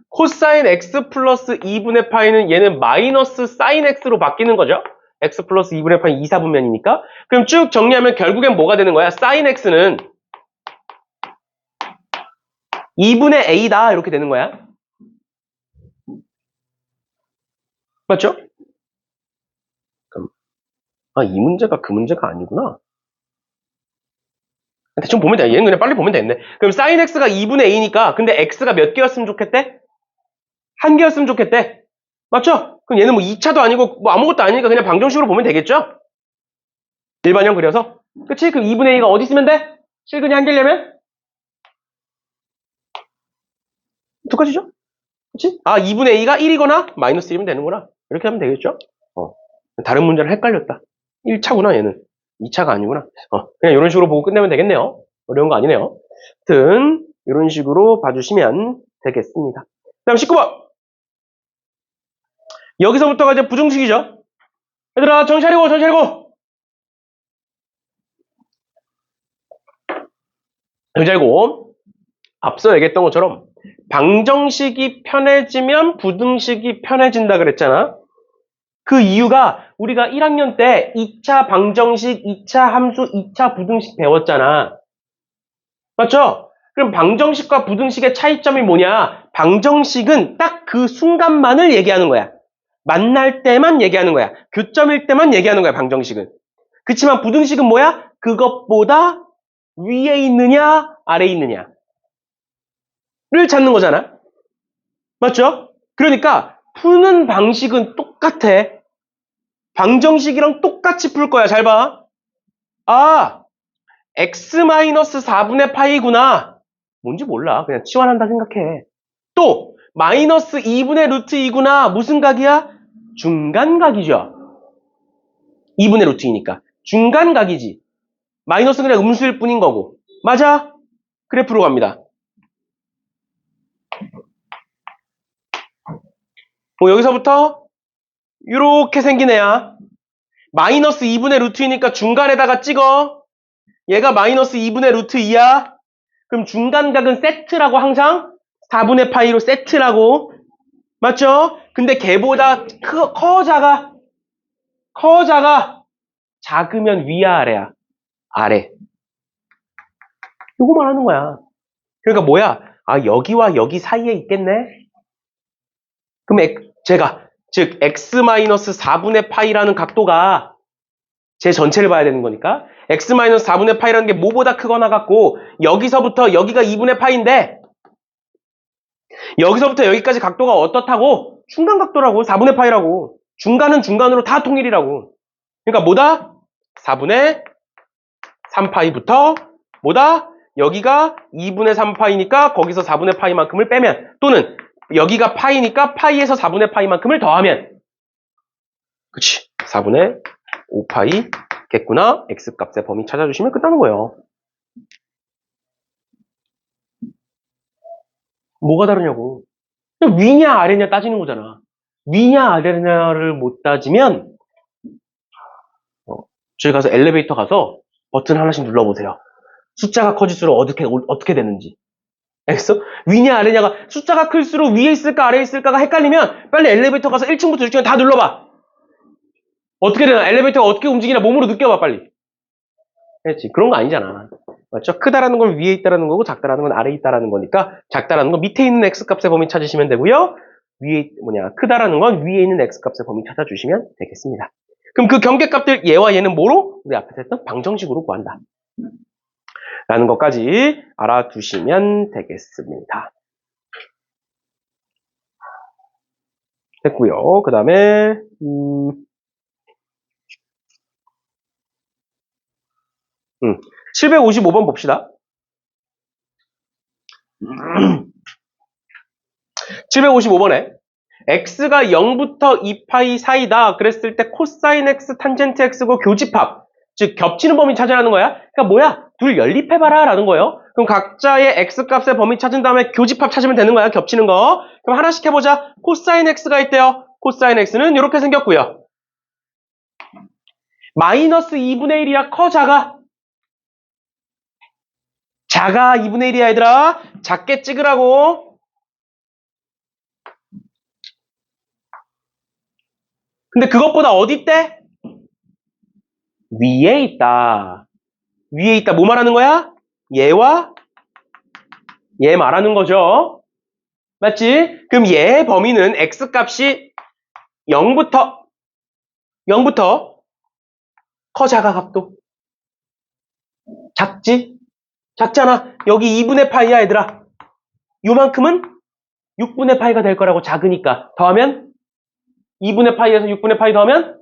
코사인 x 플러스 2분의 파이는 얘는 마이너스 사인 x로 바뀌는 거죠. x 플러스 2분의 파이 2, 4분면이니까. 그럼 쭉 정리하면 결국엔 뭐가 되는 거야? 사인 x는 2분의 a다 이렇게 되는 거야. 맞죠? 그럼 이 문제가 그 문제가 아니구나. 대충 보면 돼. 얘는 그냥 빨리 보면 되겠네. 그럼 sin x가 2분의 a니까 근데 x가 몇 개였으면 좋겠대? 한 개였으면 좋겠대. 맞죠? 그럼 얘는 뭐 2차도 아니고 뭐 아무것도 아니니까 그냥 방정식으로 보면 되겠죠? 일반형 그려서. 그치? 그럼 2분의 a가 어디 있으면 돼? 실근이 한 개려면? 두 가지죠? 그치? 2분의 a가 1이거나 마이너스 1이면 되는구나. 이렇게 하면 되겠죠? 다른 문제는 헷갈렸다. 1차구나 얘는. 2차가 아니구나. 그냥 이런 식으로 보고 끝내면 되겠네요. 어려운 거 아니네요. 하여튼 이런 식으로 봐주시면 되겠습니다. 다음 19번. 여기서부터가 이제 부등식이죠. 얘들아 정신 차리고 정신 차리고. 정신 차리고. 앞서 얘기했던 것처럼 방정식이 편해지면 부등식이 편해진다 그랬잖아. 그 이유가 우리가 1학년 때 2차 방정식, 2차 함수, 2차 부등식 배웠잖아. 맞죠? 그럼 방정식과 부등식의 차이점이 뭐냐? 방정식은 딱 그 순간만을 얘기하는 거야. 만날 때만 얘기하는 거야. 교점일 때만 얘기하는 거야, 방정식은. 그치만 부등식은 뭐야? 그것보다 위에 있느냐, 아래에 있느냐를 찾는 거잖아. 맞죠? 그러니까 푸는 방식은 똑같아. 방정식이랑 똑같이 풀 거야. 잘 봐. x-4분의 파이구나. 뭔지 몰라. 그냥 치환한다 생각해. 또 마이너스 2분의 루트 2구나. 무슨 각이야? 중간각이죠. 2분의 루트 2니까. 중간각이지. 마이너스는 그냥 음수일 뿐인 거고. 맞아? 그래프로 갑니다. 뭐 여기서부터 이렇게 생긴 애야. 마이너스 2분의 루트 2니까 중간에다가 찍어. 얘가 마이너스 2분의 루트 2야. 그럼 중간각은 세트라고 항상 4분의 파이로 세트라고. 맞죠? 근데 걔보다 커 작아. 커 작아. 작으면 위야 아래야? 아래. 요거만 하는 거야. 그러니까 뭐야? 아, 여기와 여기 사이에 있겠네? 그럼 즉 x-4분의 파이라는 각도가 제 전체를 봐야 되는 거니까 x-4분의 파이라는 게 뭐보다 크거나 같고 여기서부터 여기가 2분의 파이인데 여기서부터 여기까지 각도가 어떻다고? 중간 각도라고. 4분의 파이라고. 중간은 중간으로 다 통일이라고. 그러니까 뭐다? 4분의 3파이부터 뭐다? 여기가 2분의 3파이니까 거기서 4분의 파이만큼을 빼면 또는 여기가 파이니까 파이에서 4분의 파이만큼을 더하면 그치 4분의 5파이겠구나. x값의 범위 찾아주시면 끝나는 거예요. 뭐가 다르냐고. 위냐 아래냐 따지는 거잖아. 위냐 아래냐를 못 따지면 저희 가서 엘리베이터 가서 버튼 하나씩 눌러보세요. 숫자가 커질수록 어떻게 되는지. 알겠어? 위냐 아래냐가 숫자가 클수록 위에 있을까 아래에 있을까가 헷갈리면 빨리 엘리베이터 가서 1층부터 6층에 다 눌러봐. 어떻게 되나? 엘리베이터가 어떻게 움직이나 몸으로 느껴봐 빨리. 그렇지. 그런 거 아니잖아. 맞죠? 크다라는 건 위에 있다라는 거고 작다라는 건 아래에 있다라는 거니까 작다라는 건 밑에 있는 x값의 범위 찾으시면 되고요. 크다라는 건 위에 있는 x값의 범위 찾아주시면 되겠습니다. 그럼 그 경계값들 얘와 얘는 뭐로? 우리 앞에서 했던 방정식으로 구한다. 라는 것까지 알아두시면 되겠습니다. 됐고요. 그 다음에 755번 봅시다. 755번에 x가 0부터 2파이 사이다 그랬을 때 코사인 x 탄젠트 x고 교집합 즉 겹치는 범위 찾으라는 거야. 그러니까 뭐야? 둘 연립해봐라 라는 거예요. 그럼 각자의 x값의 범위 찾은 다음에 교집합 찾으면 되는 거야. 겹치는 거. 그럼 하나씩 해보자. 코사인 x가 있대요. 코사인 x는 이렇게 생겼고요. 마이너스 2분의 1이야? 커 작아? 작아 2분의 1이야 얘들아. 작게 찍으라고. 근데 그것보다 어디 있대? 위에 있다. 위에 있다. 뭐 말하는 거야? 얘와 얘 말하는 거죠. 맞지? 그럼 얘의 범위는 x값이 0부터 커 작아 각도. 작지? 작잖아. 여기 2분의 파이야 얘들아. 요만큼은 6분의 파이가 될 거라고. 작으니까. 더하면 2분의 파이에서 6분의 파이 더하면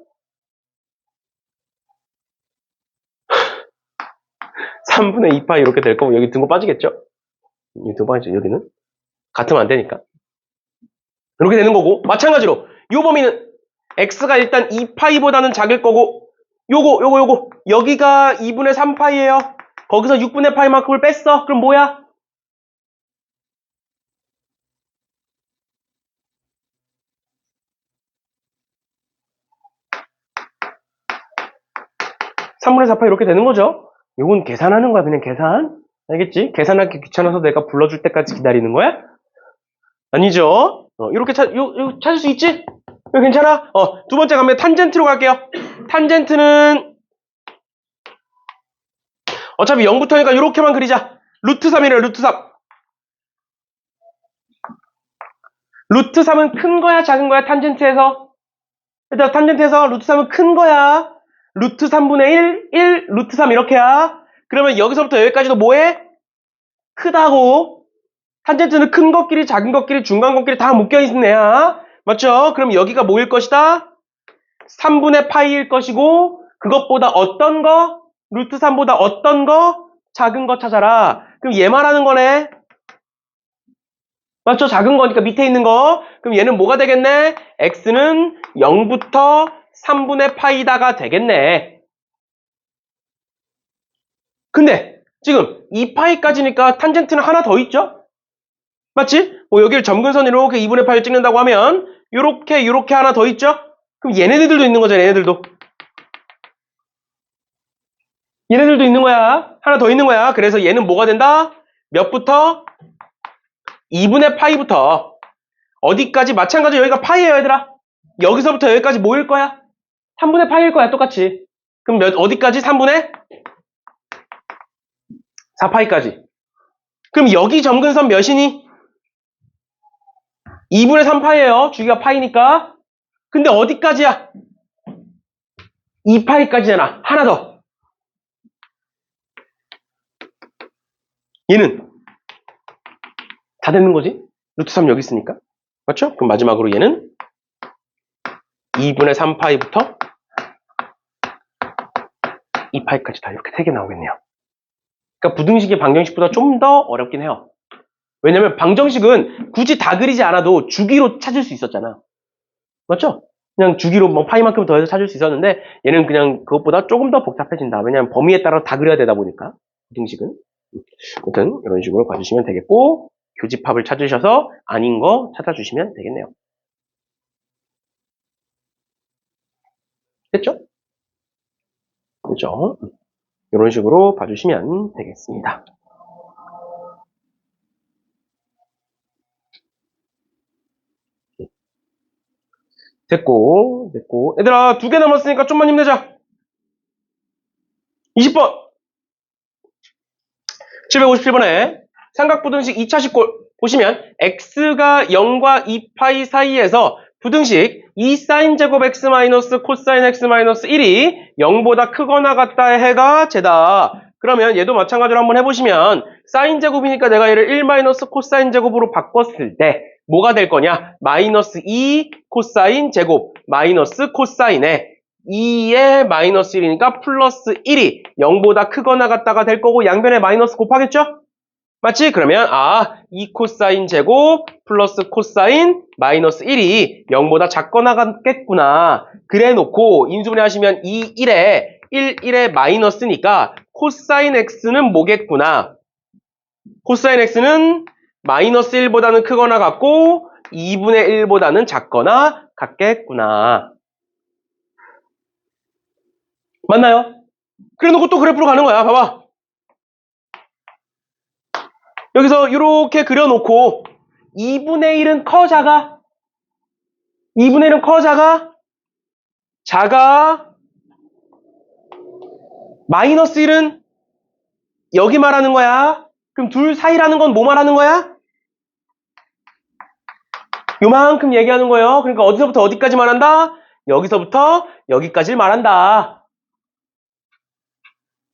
3분의 2파이 이렇게 될 거고 여기 등고 빠지겠죠? 여기 등고 빠지죠. 여기는 같으면 안 되니까 이렇게 되는 거고 마찬가지로 요 범위는 x가 일단 2파이보다는 작을 거고 요거 여기가 2분의 3파이예요. 거기서 6분의 파이만큼을 뺐어. 그럼 뭐야? 3분의 4파이 이렇게 되는 거죠. 요건 계산하는 거야. 그냥 계산. 알겠지? 계산하기 귀찮아서 내가 불러줄 때까지 기다리는 거야? 아니죠? 이렇게 찾을 수 있지? 이거 괜찮아? 두 번째 가면 탄젠트로 갈게요. 탄젠트는 어차피 0부터니까 이렇게만 그리자. 루트 3이래, 루트 3. 루트 3은 큰 거야, 작은 거야, 탄젠트에서? 일단 탄젠트에서 루트 3은 큰 거야. 루트 3분의 1, 루트 3 이렇게야. 그러면 여기서부터 여기까지도 뭐해? 크다고. 탄젠트는 큰 것끼리, 작은 것끼리, 중간 것끼리 다 묶여있는 애야. 맞죠? 그럼 여기가 뭐일 것이다? 3분의 파이일 것이고 그것보다 어떤 거? 루트 3보다 어떤 거? 작은 거 찾아라. 그럼 얘 말하는 거네. 맞죠? 작은 거니까 밑에 있는 거. 그럼 얘는 뭐가 되겠네? x는 0부터 3분의 파이다가 되겠네. 근데 지금 2파이까지니까 탄젠트는 하나 더 있죠? 맞지? 뭐 여기를 점근선 이렇게 2분의 파이를 찍는다고 하면 요렇게 하나 더 있죠? 그럼 얘네들도 있는 거죠. 얘네들도 있는 거야. 하나 더 있는 거야. 그래서 얘는 뭐가 된다? 몇부터? 2분의 파이부터 어디까지? 마찬가지로 여기가 파이예요, 얘들아. 여기서부터 여기까지 뭐일 거야? 3분의 파이일 거야, 똑같이. 그럼 어디까지? 3분의 4파이까지. 그럼 여기 점근선 몇이니? 2분의 3파이예요. 주기가 파이니까. 근데 어디까지야? 2파이까지잖아. 하나 더. 얘는 다 되는 거지? 루트 3 여기 있으니까. 맞죠? 그럼 마지막으로 얘는 2분의 3파이부터 2파이까지 다 이렇게 3개 나오겠네요. 그러니까 부등식이 방정식보다 좀 더 어렵긴 해요. 왜냐면 방정식은 굳이 다 그리지 않아도 주기로 찾을 수 있었잖아. 맞죠? 그냥 주기로 뭐 파이만큼 더해서 찾을 수 있었는데 얘는 그냥 그것보다 조금 더 복잡해진다. 왜냐면 범위에 따라 다 그려야 되다 보니까 부등식은. 아무튼 이런 식으로 봐주시면 되겠고 교집합을 찾으셔서 아닌 거 찾아주시면 되겠네요. 됐죠? 그렇죠? 이런 식으로 봐주시면 되겠습니다. 됐고. 얘들아, 2개 남았으니까 좀만 힘내자. 20번. 757번에 삼각부등식 2차식꼴 보시면 x가 0과 2파이 사이에서 부등식 2sin 제곱 x 마이너스 코사인 x 마이너스 1이 0보다 크거나 같다 해가 제다. 그러면 얘도 마찬가지로 한번 해보시면 사인 제곱이니까 내가 얘를 1 마이너스 코사인 제곱으로 바꿨을 때 뭐가 될 거냐? 마이너스 2 코사인 제곱 마이너스 코사인에 2의 마이너스 1이니까 플러스 1이 0보다 크거나 같다가 될 거고 양변에 마이너스 곱하겠죠? 맞지? 그러면 2 코사인 제곱 플러스 코사인 마이너스 1이 0보다 작거나 같겠구나. 그래 놓고 인수분해 하시면 2, 1에 1에 마이너스니까 코사인 x는 뭐겠구나. 코사인 x는 마이너스 1보다는 크거나 같고 2분의 1보다는 작거나 같겠구나. 맞나요? 그래 놓고 또 그래프로 가는 거야. 봐봐. 여기서 이렇게 그려놓고 2분의 1은 커 작아? 2분의 1은 커 작아? 작아? 마이너스 1은 여기 말하는 거야. 그럼 둘 사이라는 건 뭐 말하는 거야? 요만큼 얘기하는 거예요. 그러니까 어디서부터 어디까지 말한다? 여기서부터 여기까지 말한다.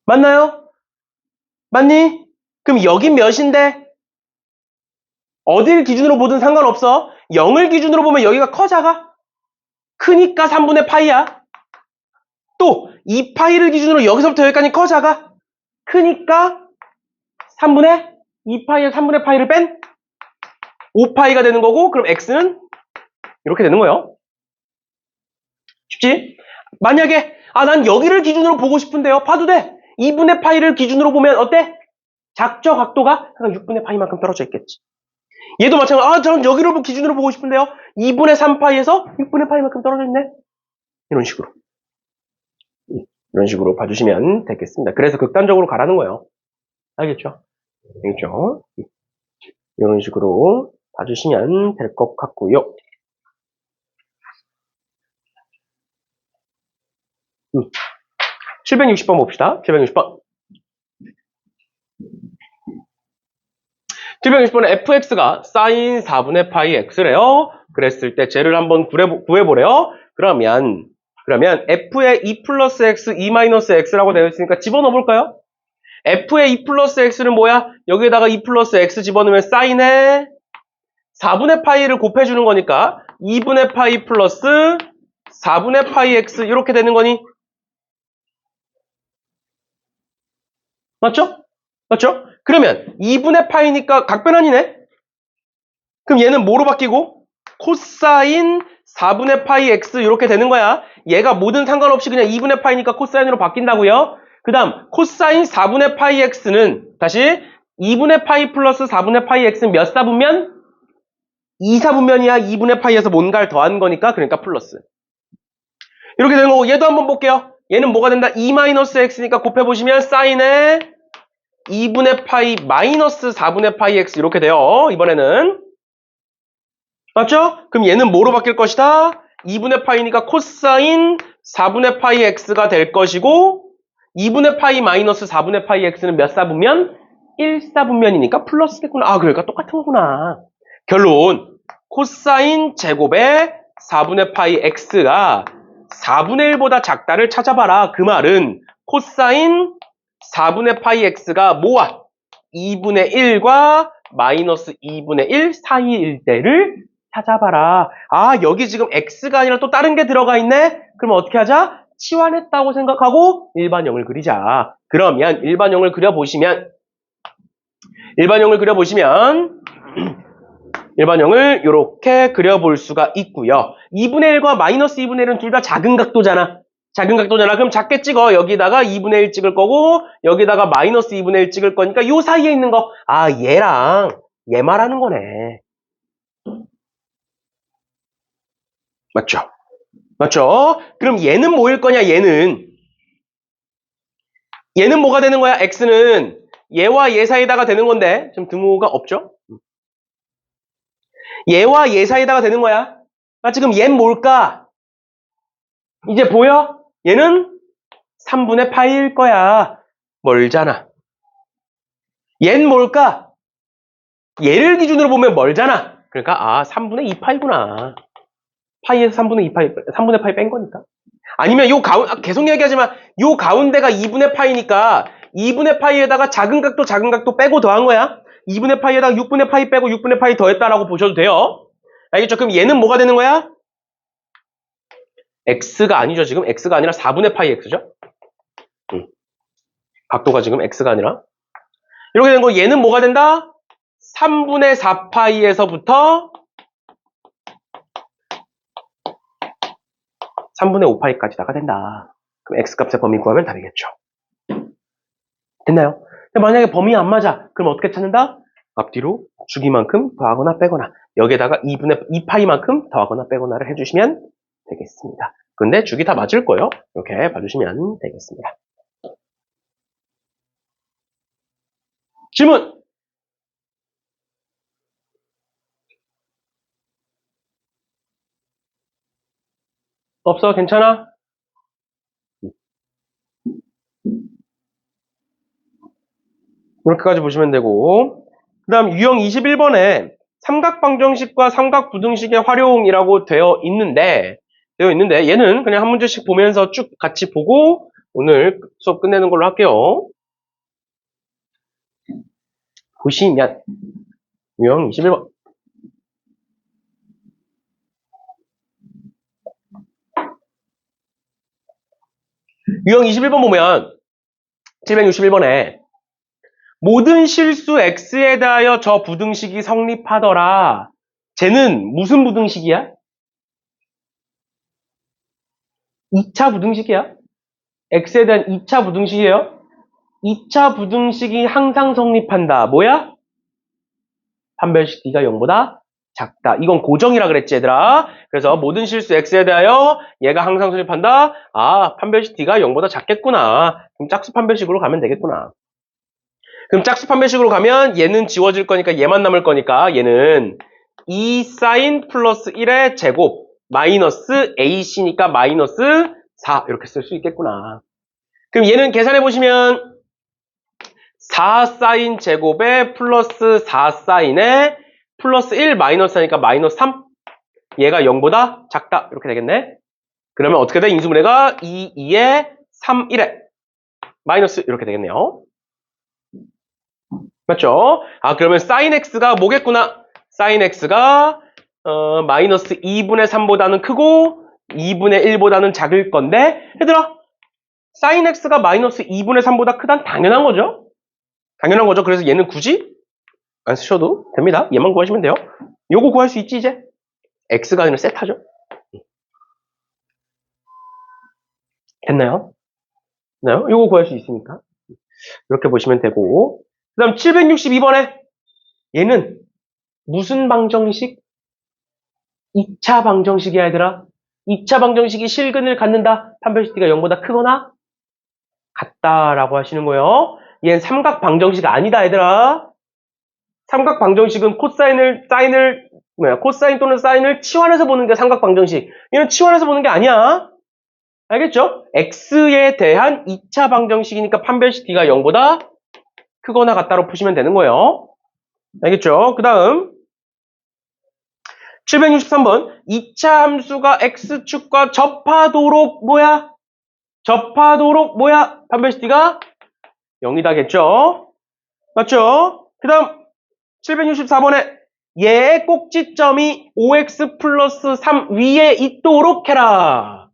맞나요? 맞니? 그럼 여긴 몇인데? 어딜 기준으로 보든 상관없어. 0을 기준으로 보면 여기가 커 작아? 크니까 3분의 파이야. 또 2파이를 기준으로 여기서부터 여기까지 커 작아? 크니까 3분의 2파이에 3분의 파이를 뺀 5파이가 되는 거고 그럼 x는 이렇게 되는 거예요. 쉽지? 만약에 난 여기를 기준으로 보고 싶은데요. 봐도 돼. 2분의 파이를 기준으로 보면 어때? 작죠 각도가? 그러니까 6분의 파이만큼 떨어져 있겠지. 얘도 마찬가지로 저는 여기를 기준으로 보고 싶은데요. 2분의 3파이에서 6분의 파이만큼 떨어져 있네. 이런 식으로 봐주시면 되겠습니다. 그래서 극단적으로 가라는 거예요. 알겠죠? 이런 식으로 봐주시면 될 것 같고요. 760번 봅시다. 760번. 760번에 fx가 sin 4분의 파이 x래요. 그랬을 때 쟤를 한번 구해보래요. 그러면 f의 2 플러스 x, 2 마이너스 x라고 되어 있으니까 집어넣어 볼까요? f의 2 플러스 x는 뭐야? 여기에다가 2 플러스 x 집어넣으면 sin에 4분의 파이를 곱해주는 거니까 2분의 파이 플러스 4분의 파이 x 이렇게 되는 거니? 맞죠? 그러면 2분의 파이니까 각변환이네? 그럼 얘는 뭐로 바뀌고? 코사인 4분의 파이 x 이렇게 되는 거야. 얘가 뭐든 상관없이 그냥 2분의 파이니까 코사인으로 바뀐다고요. 그 다음 코사인 4분의 파이 x는 다시 2분의 파이 플러스 4분의 파이 x는 몇 사분면? 2사분면이야. 2분의 파이에서 뭔가를 더한 거니까, 그러니까 플러스. 이렇게 되는 거고, 얘도 한번 볼게요. 얘는 뭐가 된다? 2-x니까 곱해보시면 사인에 2분의 파이 마이너스 4분의 파이 x 이렇게 돼요. 이번에는. 맞죠? 그럼 얘는 뭐로 바뀔 것이다? 2분의 파이니까 코사인 4분의 파이 x가 될 것이고 2분의 파이 마이너스 4분의 파이 x는 몇 사분면? 1사분면이니까 플러스겠구나. 아, 그러니까 똑같은 거구나. 결론. 코사인 제곱의 4분의 파이 x가 4분의 1보다 작다를 찾아봐라. 그 말은 코사인 4분의 파이 x가 뭐야? 2분의 1과 마이너스 2분의 1 사이일 때를 찾아봐라. 아, 여기 지금 x가 아니라 또 다른 게 들어가 있네? 그럼 어떻게 하자? 치환했다고 생각하고 일반형을 그리자. 그러면 일반형을 그려보시면 일반형을 이렇게 그려볼 수가 있고요. 2분의 1과 마이너스 2분의 1은 둘 다 작은 각도잖아. 그럼 작게 찍어. 여기다가 2분의 1 찍을 거고 여기다가 마이너스 2분의 1 찍을 거니까 요 사이에 있는 거. 아, 얘랑 얘 말하는 거네. 맞죠? 그럼 얘는 뭐일 거냐, 얘는 뭐가 되는 거야? x는 얘와 얘 사이다가 되는 건데 지금 등호가 없죠? 얘와 얘 사이다가 되는 거야. 아, 지금 얘는 뭘까? 이제 보여? 얘는 3분의 파이일 거야. 멀잖아. 얘는 뭘까? 얘를 기준으로 보면 멀잖아. 그러니까 3분의 2파이구나. 파이에서 3분의 2파이, 3분의 파이 뺀 거니까. 아니면 계속 얘기하지만 요 가운데가 2분의 파이니까 2분의 파이에다가 작은 각도 빼고 더한 거야. 2분의 파이에다가 6분의 파이 빼고 6분의 파이 더했다라고 보셔도 돼요. 알겠죠? 그럼 얘는 뭐가 되는 거야? x가 아니죠. 지금 x가 아니라 4분의 파이 x죠. 각도가 지금 x가 아니라. 이렇게 된 거 얘는 뭐가 된다? 3분의 4파이에서부터 3분의 5파이까지 나가 된다. 그럼 x값의 범위 구하면 답이겠죠. 됐나요? 근데 만약에 범위 안 맞아. 그럼 어떻게 찾는다? 앞뒤로 주기만큼 더하거나 빼거나 여기에다가 2분의 2파이만큼 더하거나 빼거나를 해주시면 되겠습니다. 근데 주기 다 맞을 거예요. 이렇게 봐주시면 되겠습니다. 질문! 없어? 괜찮아? 이렇게까지 보시면 되고 그 다음 유형 21번에 삼각방정식과 삼각부등식의 활용이라고 되어 있는데 얘는 그냥 한 문제씩 보면서 쭉 같이 보고 오늘 수업 끝내는 걸로 할게요. 보시면 유형 21번 유형 21번 보면 761번에 모든 실수 x에 대하여 저 부등식이 성립하더라. 쟤는 무슨 부등식이야? 2차 부등식이야. x에 대한 2차 부등식이에요. 2차 부등식이 항상 성립한다. 뭐야? 판별식 d가 0보다 작다. 이건 고정이라 그랬지, 얘들아. 그래서 모든 실수 x에 대하여 얘가 항상 성립한다. 아, 판별식 d가 0보다 작겠구나. 그럼 짝수 판별식으로 가면 되겠구나. 그럼 짝수 판별식으로 가면 얘는 지워질 거니까 얘만 남을 거니까 얘는 2sin 플러스 1의 제곱 마이너스 ac니까 마이너스 4 이렇게 쓸 수 있겠구나. 그럼 얘는 계산해 보시면 4sin 제곱에 플러스 4sin에 플러스 1 마이너스 하니까 마이너스 3 얘가 0보다 작다 이렇게 되겠네. 그러면 어떻게 돼? 인수분해가 2, 2에 3, 1에 마이너스 이렇게 되겠네요. 맞죠? 아, 그러면 sin x가 뭐겠구나? sin x가 마이너스 2분의 3보다는 크고 2분의 1보다는 작을 건데 얘들아 sin x가 마이너스 2분의 3보다 크단 당연한 거죠? 그래서 얘는 굳이 안 쓰셔도 됩니다. 얘만 구하시면 돼요. 요거 구할 수 있지 이제? x가 아니라 세타죠? 됐나요? 요거 구할 수 있으니까 이렇게 보시면 되고 그 다음 762번에 얘는 무슨 방정식? 2차 방정식이야, 얘들아. 2차 방정식이 실근을 갖는다. 판별시티가 0보다 크거나 같다라고 하시는 거예요. 얘는 삼각 방정식 아니다, 얘들아. 삼각 방정식은 코사인 또는 사인을 치환해서 보는 게 삼각 방정식. 얘는 치환해서 보는 게 아니야. 알겠죠? x에 대한 2차 방정식이니까 판별시티가 0보다 크거나 같다로 푸시면 되는 거예요. 알겠죠? 그 다음 763번 2차 함수가 x축과 접하도록 뭐야? 판별시티가 0이다겠죠? 맞죠? 그 다음 764번에 얘의 꼭지점이 5x 플러스 3 위에 있도록 해라.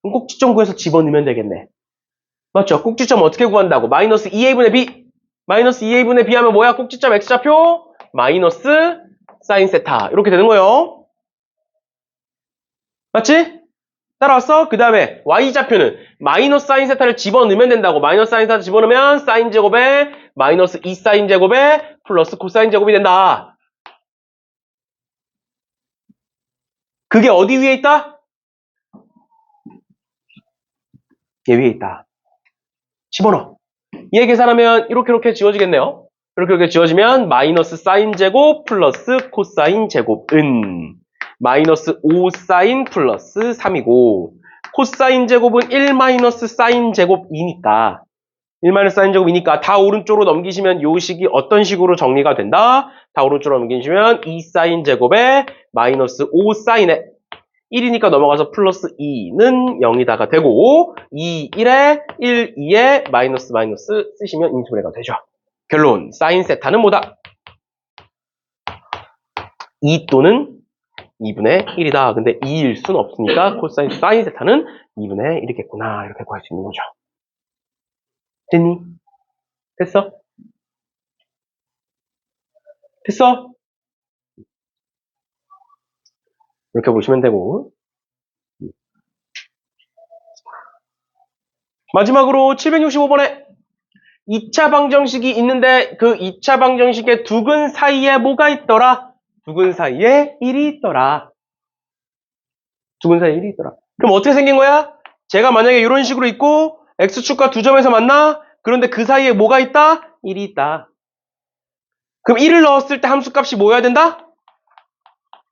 그럼 꼭지점 구해서 집어넣으면 되겠네. 맞죠? 꼭지점 어떻게 구한다고? 마이너스 2a분의 b. 마이너스 2a분의 b 하면 뭐야? 꼭지점 x좌표 마이너스 사인 세타. 이렇게 되는 거예요. 맞지? 따라왔어? 그 다음에 y좌표는 마이너스 사인 세타를 집어넣으면 된다고. 마이너스 사인 세타 집어넣으면 사인 제곱에 마이너스 2 사인 제곱에 플러스 코사인 제곱이 된다. 그게 어디 위에 있다? 얘 위에 있다. 집어넣어. 얘 계산하면 이렇게 지워지겠네요. 이렇게 지워지면 마이너스 사인 제곱 플러스 코사인 제곱은 마이너스 5 사인 플러스 3이고 코사인 제곱은 1 마이너스 사인 제곱 2니까 1 마이너스 사인 제곱 2니까 다 오른쪽으로 넘기시면 요 식이 어떤 식으로 정리가 된다? 다 오른쪽으로 넘기시면 2 사인 제곱에 마이너스 5 사인에 1이니까 넘어가서 플러스 2는 0이다가 되고 2, 1에 1, 2에 마이너스 쓰시면 인수분해가 되죠. 결론 사인 세타는 뭐다? 2 또는 2분의 1이다. 근데 2일 수는 없으니까 사인 세타는 2분의 1이겠구나. 이렇게 구할 수 있는 거죠. 됐니? 됐어? 됐어? 이렇게 보시면 되고 마지막으로 765번에 2차 방정식이 있는데 그 2차 방정식의 두근 사이에 뭐가 있더라? 두근 사이에 1이 있더라. 두근 사이에 1이 있더라. 그럼 어떻게 생긴 거야? 제가 만약에 이런 식으로 있고 x축과 두 점에서 만나? 그런데 그 사이에 뭐가 있다? 1이 있다. 그럼 1을 넣었을 때 함수값이 뭐여야 된다?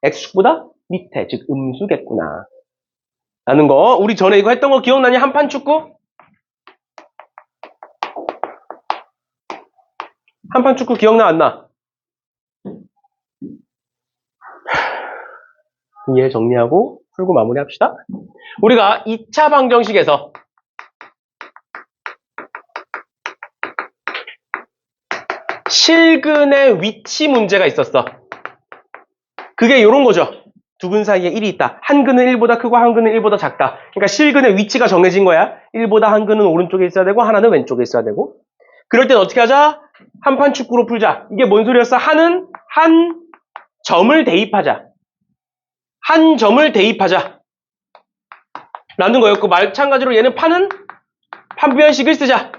x축보다 밑에, 즉 음수겠구나. 라는 거. 우리 전에 이거 했던 거 기억나니? 한판 축구? 한판 축구 기억나 안 나? 이해 정리하고 풀고 마무리합시다. 우리가 2차 방정식에서 실근의 위치 문제가 있었어. 그게 이런 거죠. 두 근 사이에 1이 있다. 한 근은 1보다 크고 한 근은 1보다 작다. 그러니까 실근의 위치가 정해진 거야. 1보다 한 근은 오른쪽에 있어야 되고 하나는 왼쪽에 있어야 되고. 그럴 땐 어떻게 하자? 한판 축구로 풀자. 이게 뭔 소리였어? 한 점을 대입하자. 한 점을 대입하자. 라는 거였고 마찬가지로 얘는 판별식을 쓰자.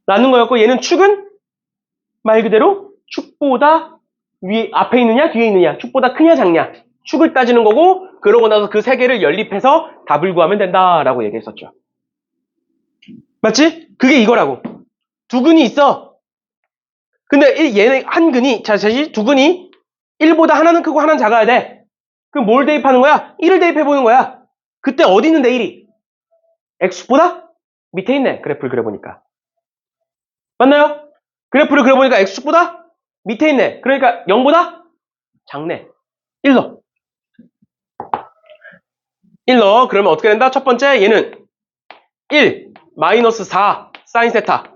라는 거였고 얘는 축은 말 그대로 축보다 앞에 있느냐 뒤에 있느냐 축보다 크냐 작냐 축을 따지는 거고 그러고 나서 그 세 개를 연립해서 답을 구하면 된다라고 얘기했었죠. 맞지? 그게 이거라고. 두 근이 있어. 근데 얘는 한 근이 두 근이 1보다 하나는 크고 하나는 작아야 돼. 그럼 뭘 대입하는 거야? 1을 대입해보는 거야. 그때 어디 있는데 1이? x축보다 밑에 있네. 그래프를 그려보니까. 맞나요? 그래프를 그려보니까 x축보다 밑에 있네. 그러니까 0보다 작네. 1로. 그러면 어떻게 된다? 첫 번째 얘는 1 마이너스 4 사인 세타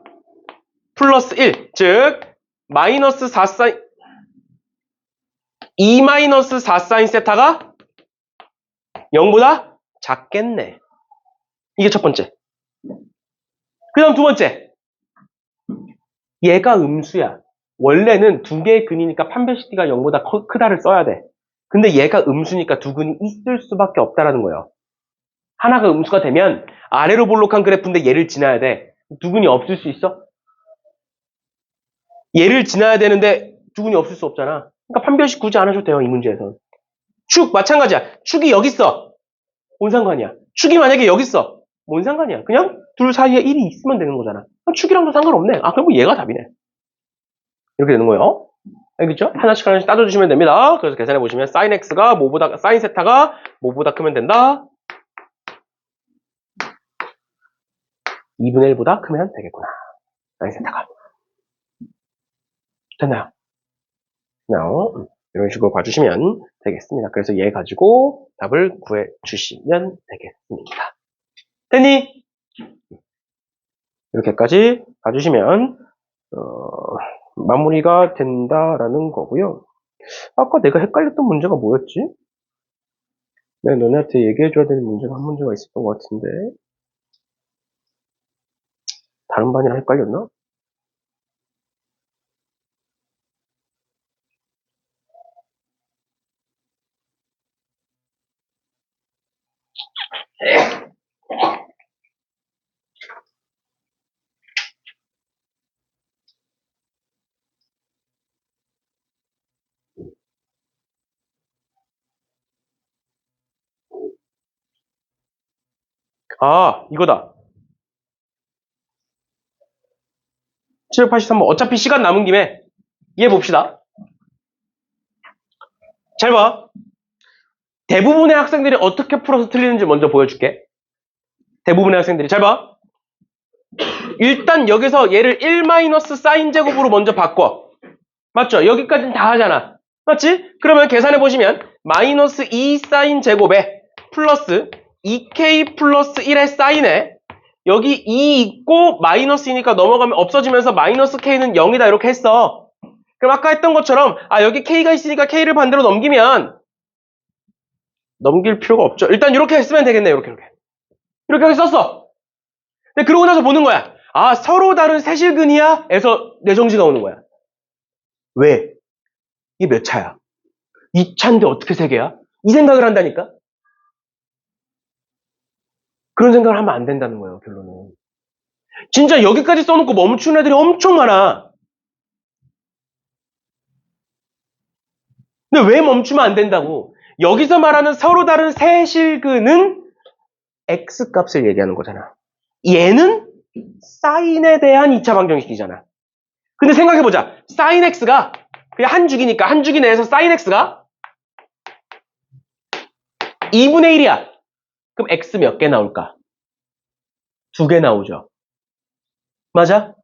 플러스 1 즉 마이너스 4 사인 2 마이너스 4 사인 세타가 0보다 작겠네. 이게 첫 번째. 그 다음 두 번째. 얘가 음수야. 원래는 두 개의 근이니까 판별시티가 0보다 크다를 써야 돼. 근데 얘가 음수니까 두 근이 있을 수밖에 없다라는 거예요. 하나가 음수가 되면 아래로 볼록한 그래프인데 얘를 지나야 돼. 두 근이 없을 수 있어? 얘를 지나야 되는데 두근이 없을 수 없잖아. 그러니까 판별식 굳이 안 하셔도 돼요, 이 문제에서는. 축 마찬가지야. 축이 여기 있어. 뭔 상관이야. 축이 만약에 여기 있어. 뭔 상관이야. 그냥 둘 사이에 1이 있으면 되는 거잖아. 축이랑도 상관없네. 아, 그럼 뭐 얘가 답이네. 이렇게 되는 거예요. 알겠죠? 하나씩 하나씩 따져주시면 됩니다. 그래서 계산해 보시면 sin x가 뭐보다, sin 세타가 뭐보다 크면 된다. 2분의 1보다 크면 되겠구나. sin 세타가. 됐나요? 이런 식으로 봐주시면 되겠습니다. 그래서 얘 가지고 답을 구해 주시면 되겠습니다. 됐니? 이렇게까지 봐주시면 마무리가 된다라는 거고요. 아까 내가 헷갈렸던 문제가 뭐였지? 내가 너네한테 얘기해줘야 되는 문제가 한 문제가 있었던 것 같은데 다른 반이랑 헷갈렸나? 아, 이거다. 783번. 어차피 시간 남은 김에 이해 봅시다. 잘 봐. 대부분의 학생들이 어떻게 풀어서 틀리는지 먼저 보여줄게. 대부분의 학생들이. 잘 봐. 일단 여기서 얘를 1 사인 제곱으로 먼저 바꿔. 맞죠? 여기까지는 다 하잖아. 맞지? 그러면 계산해 보시면 마이너스 2 사인 제곱에 플러스 2k 플러스 1의 사인에 여기 2 있고 마이너스이니까 넘어가면 없어지면서 마이너스 k는 0이다 이렇게 했어. 그럼 아까 했던 것처럼 여기 k가 있으니까 k를 반대로 넘기면 넘길 필요가 없죠. 일단 이렇게 했으면 되겠네. 이렇게 썼어. 근데 그러고 나서 보는 거야. 서로 다른 세실근이야? 에서 뇌정지가 오는 거야. 왜? 이게 몇 차야? 2차인데 어떻게 3개야? 이 생각을 한다니까? 그런 생각을 하면 안 된다는 거예요, 결론은. 진짜 여기까지 써놓고 멈추는 애들이 엄청 많아. 근데 왜 멈추면 안 된다고? 여기서 말하는 서로 다른 세실근은 x값을 얘기하는 거잖아. 얘는 사인에 대한 2차 방정식이잖아. 근데 생각해보자. 사인 x가 그냥 한 주기니까 한 주기 내에서 사인 x가 2분의 1이야. 그럼 x 몇 개 나올까? 2개 나오죠. 맞아?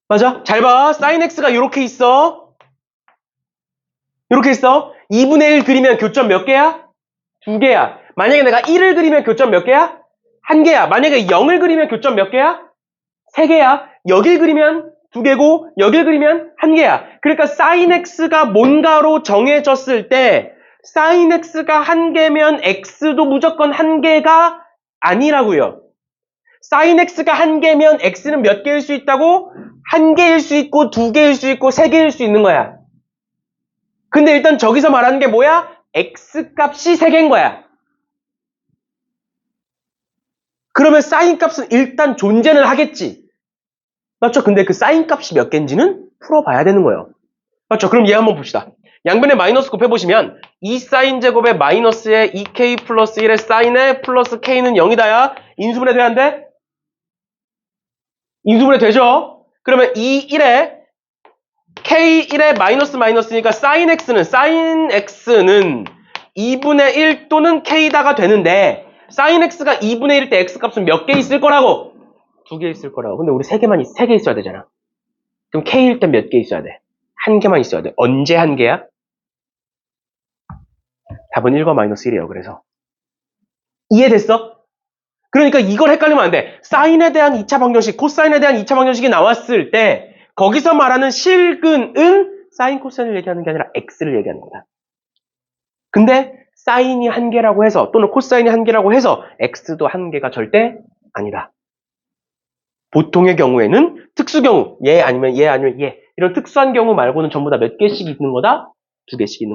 맞아? 잘 봐. 사인 x가 이렇게 있어. 이렇게 있어. 2분의 1 그리면 교점 몇 개야? 2개야. 만약에 내가 1을 그리면 교점 몇 개야? 1개야. 만약에 0을 그리면 교점 몇 개야? 3개야. 여길 그리면 2개고 여길 그리면 1개야. 그러니까 sin x가 뭔가로 정해졌을 때 sin x가 1개면 x도 무조건 1개가 아니라고요. sin x가 1개면 x는 몇 개일 수 있다고? 1개일 수 있고 2개일 수 있고 3개일 수 있는 거야. 근데 일단 저기서 말하는 게 뭐야? x값이 3개인 거야. 그러면 sin 값은 일단 존재는 하겠지. 맞죠? 근데 그 sin 값이 몇 개인지는 풀어봐야 되는 거예요. 맞죠? 그럼 얘 한번 봅시다. 양변에 마이너스 곱해보시면 2sin 제곱에 마이너스에 2k 플러스 1의 sin에 플러스 k는 0이다야. 인수분해 돼야 안 돼? 인수분해 되죠? 그러면 2, 1에 k1에 마이너스니까 sin x는 2분의 1 또는 k다가 되는데 sin x가 2분의 1일 때 x값은 몇 개 있을 거라고? 2개 있을 거라고. 근데 우리 3개 있어야 되잖아. 그럼 k일 때 몇 개 있어야 돼? 1개만 있어야 돼. 언제 1개야? 답은 1과 마이너스 1이에요. 그래서 이해됐어? 그러니까 이걸 헷갈리면 안 돼. 사인에 대한 2차 방정식, 코사인에 대한 2차 방정식이 나왔을 때 거기서 말하는 실근은 사인 코사인을 얘기하는 게 아니라 x를 얘기하는 거다. 근데 사인이 1개라고 해서 또는 코사인이 1개라고 해서 x도 1개가 절대 아니다. 보통의 경우에는 특수 경우, 얘 아니면 얘 이런 특수한 경우 말고는 전부 다 몇 개씩 있는 거다? 2개씩 있는 거다.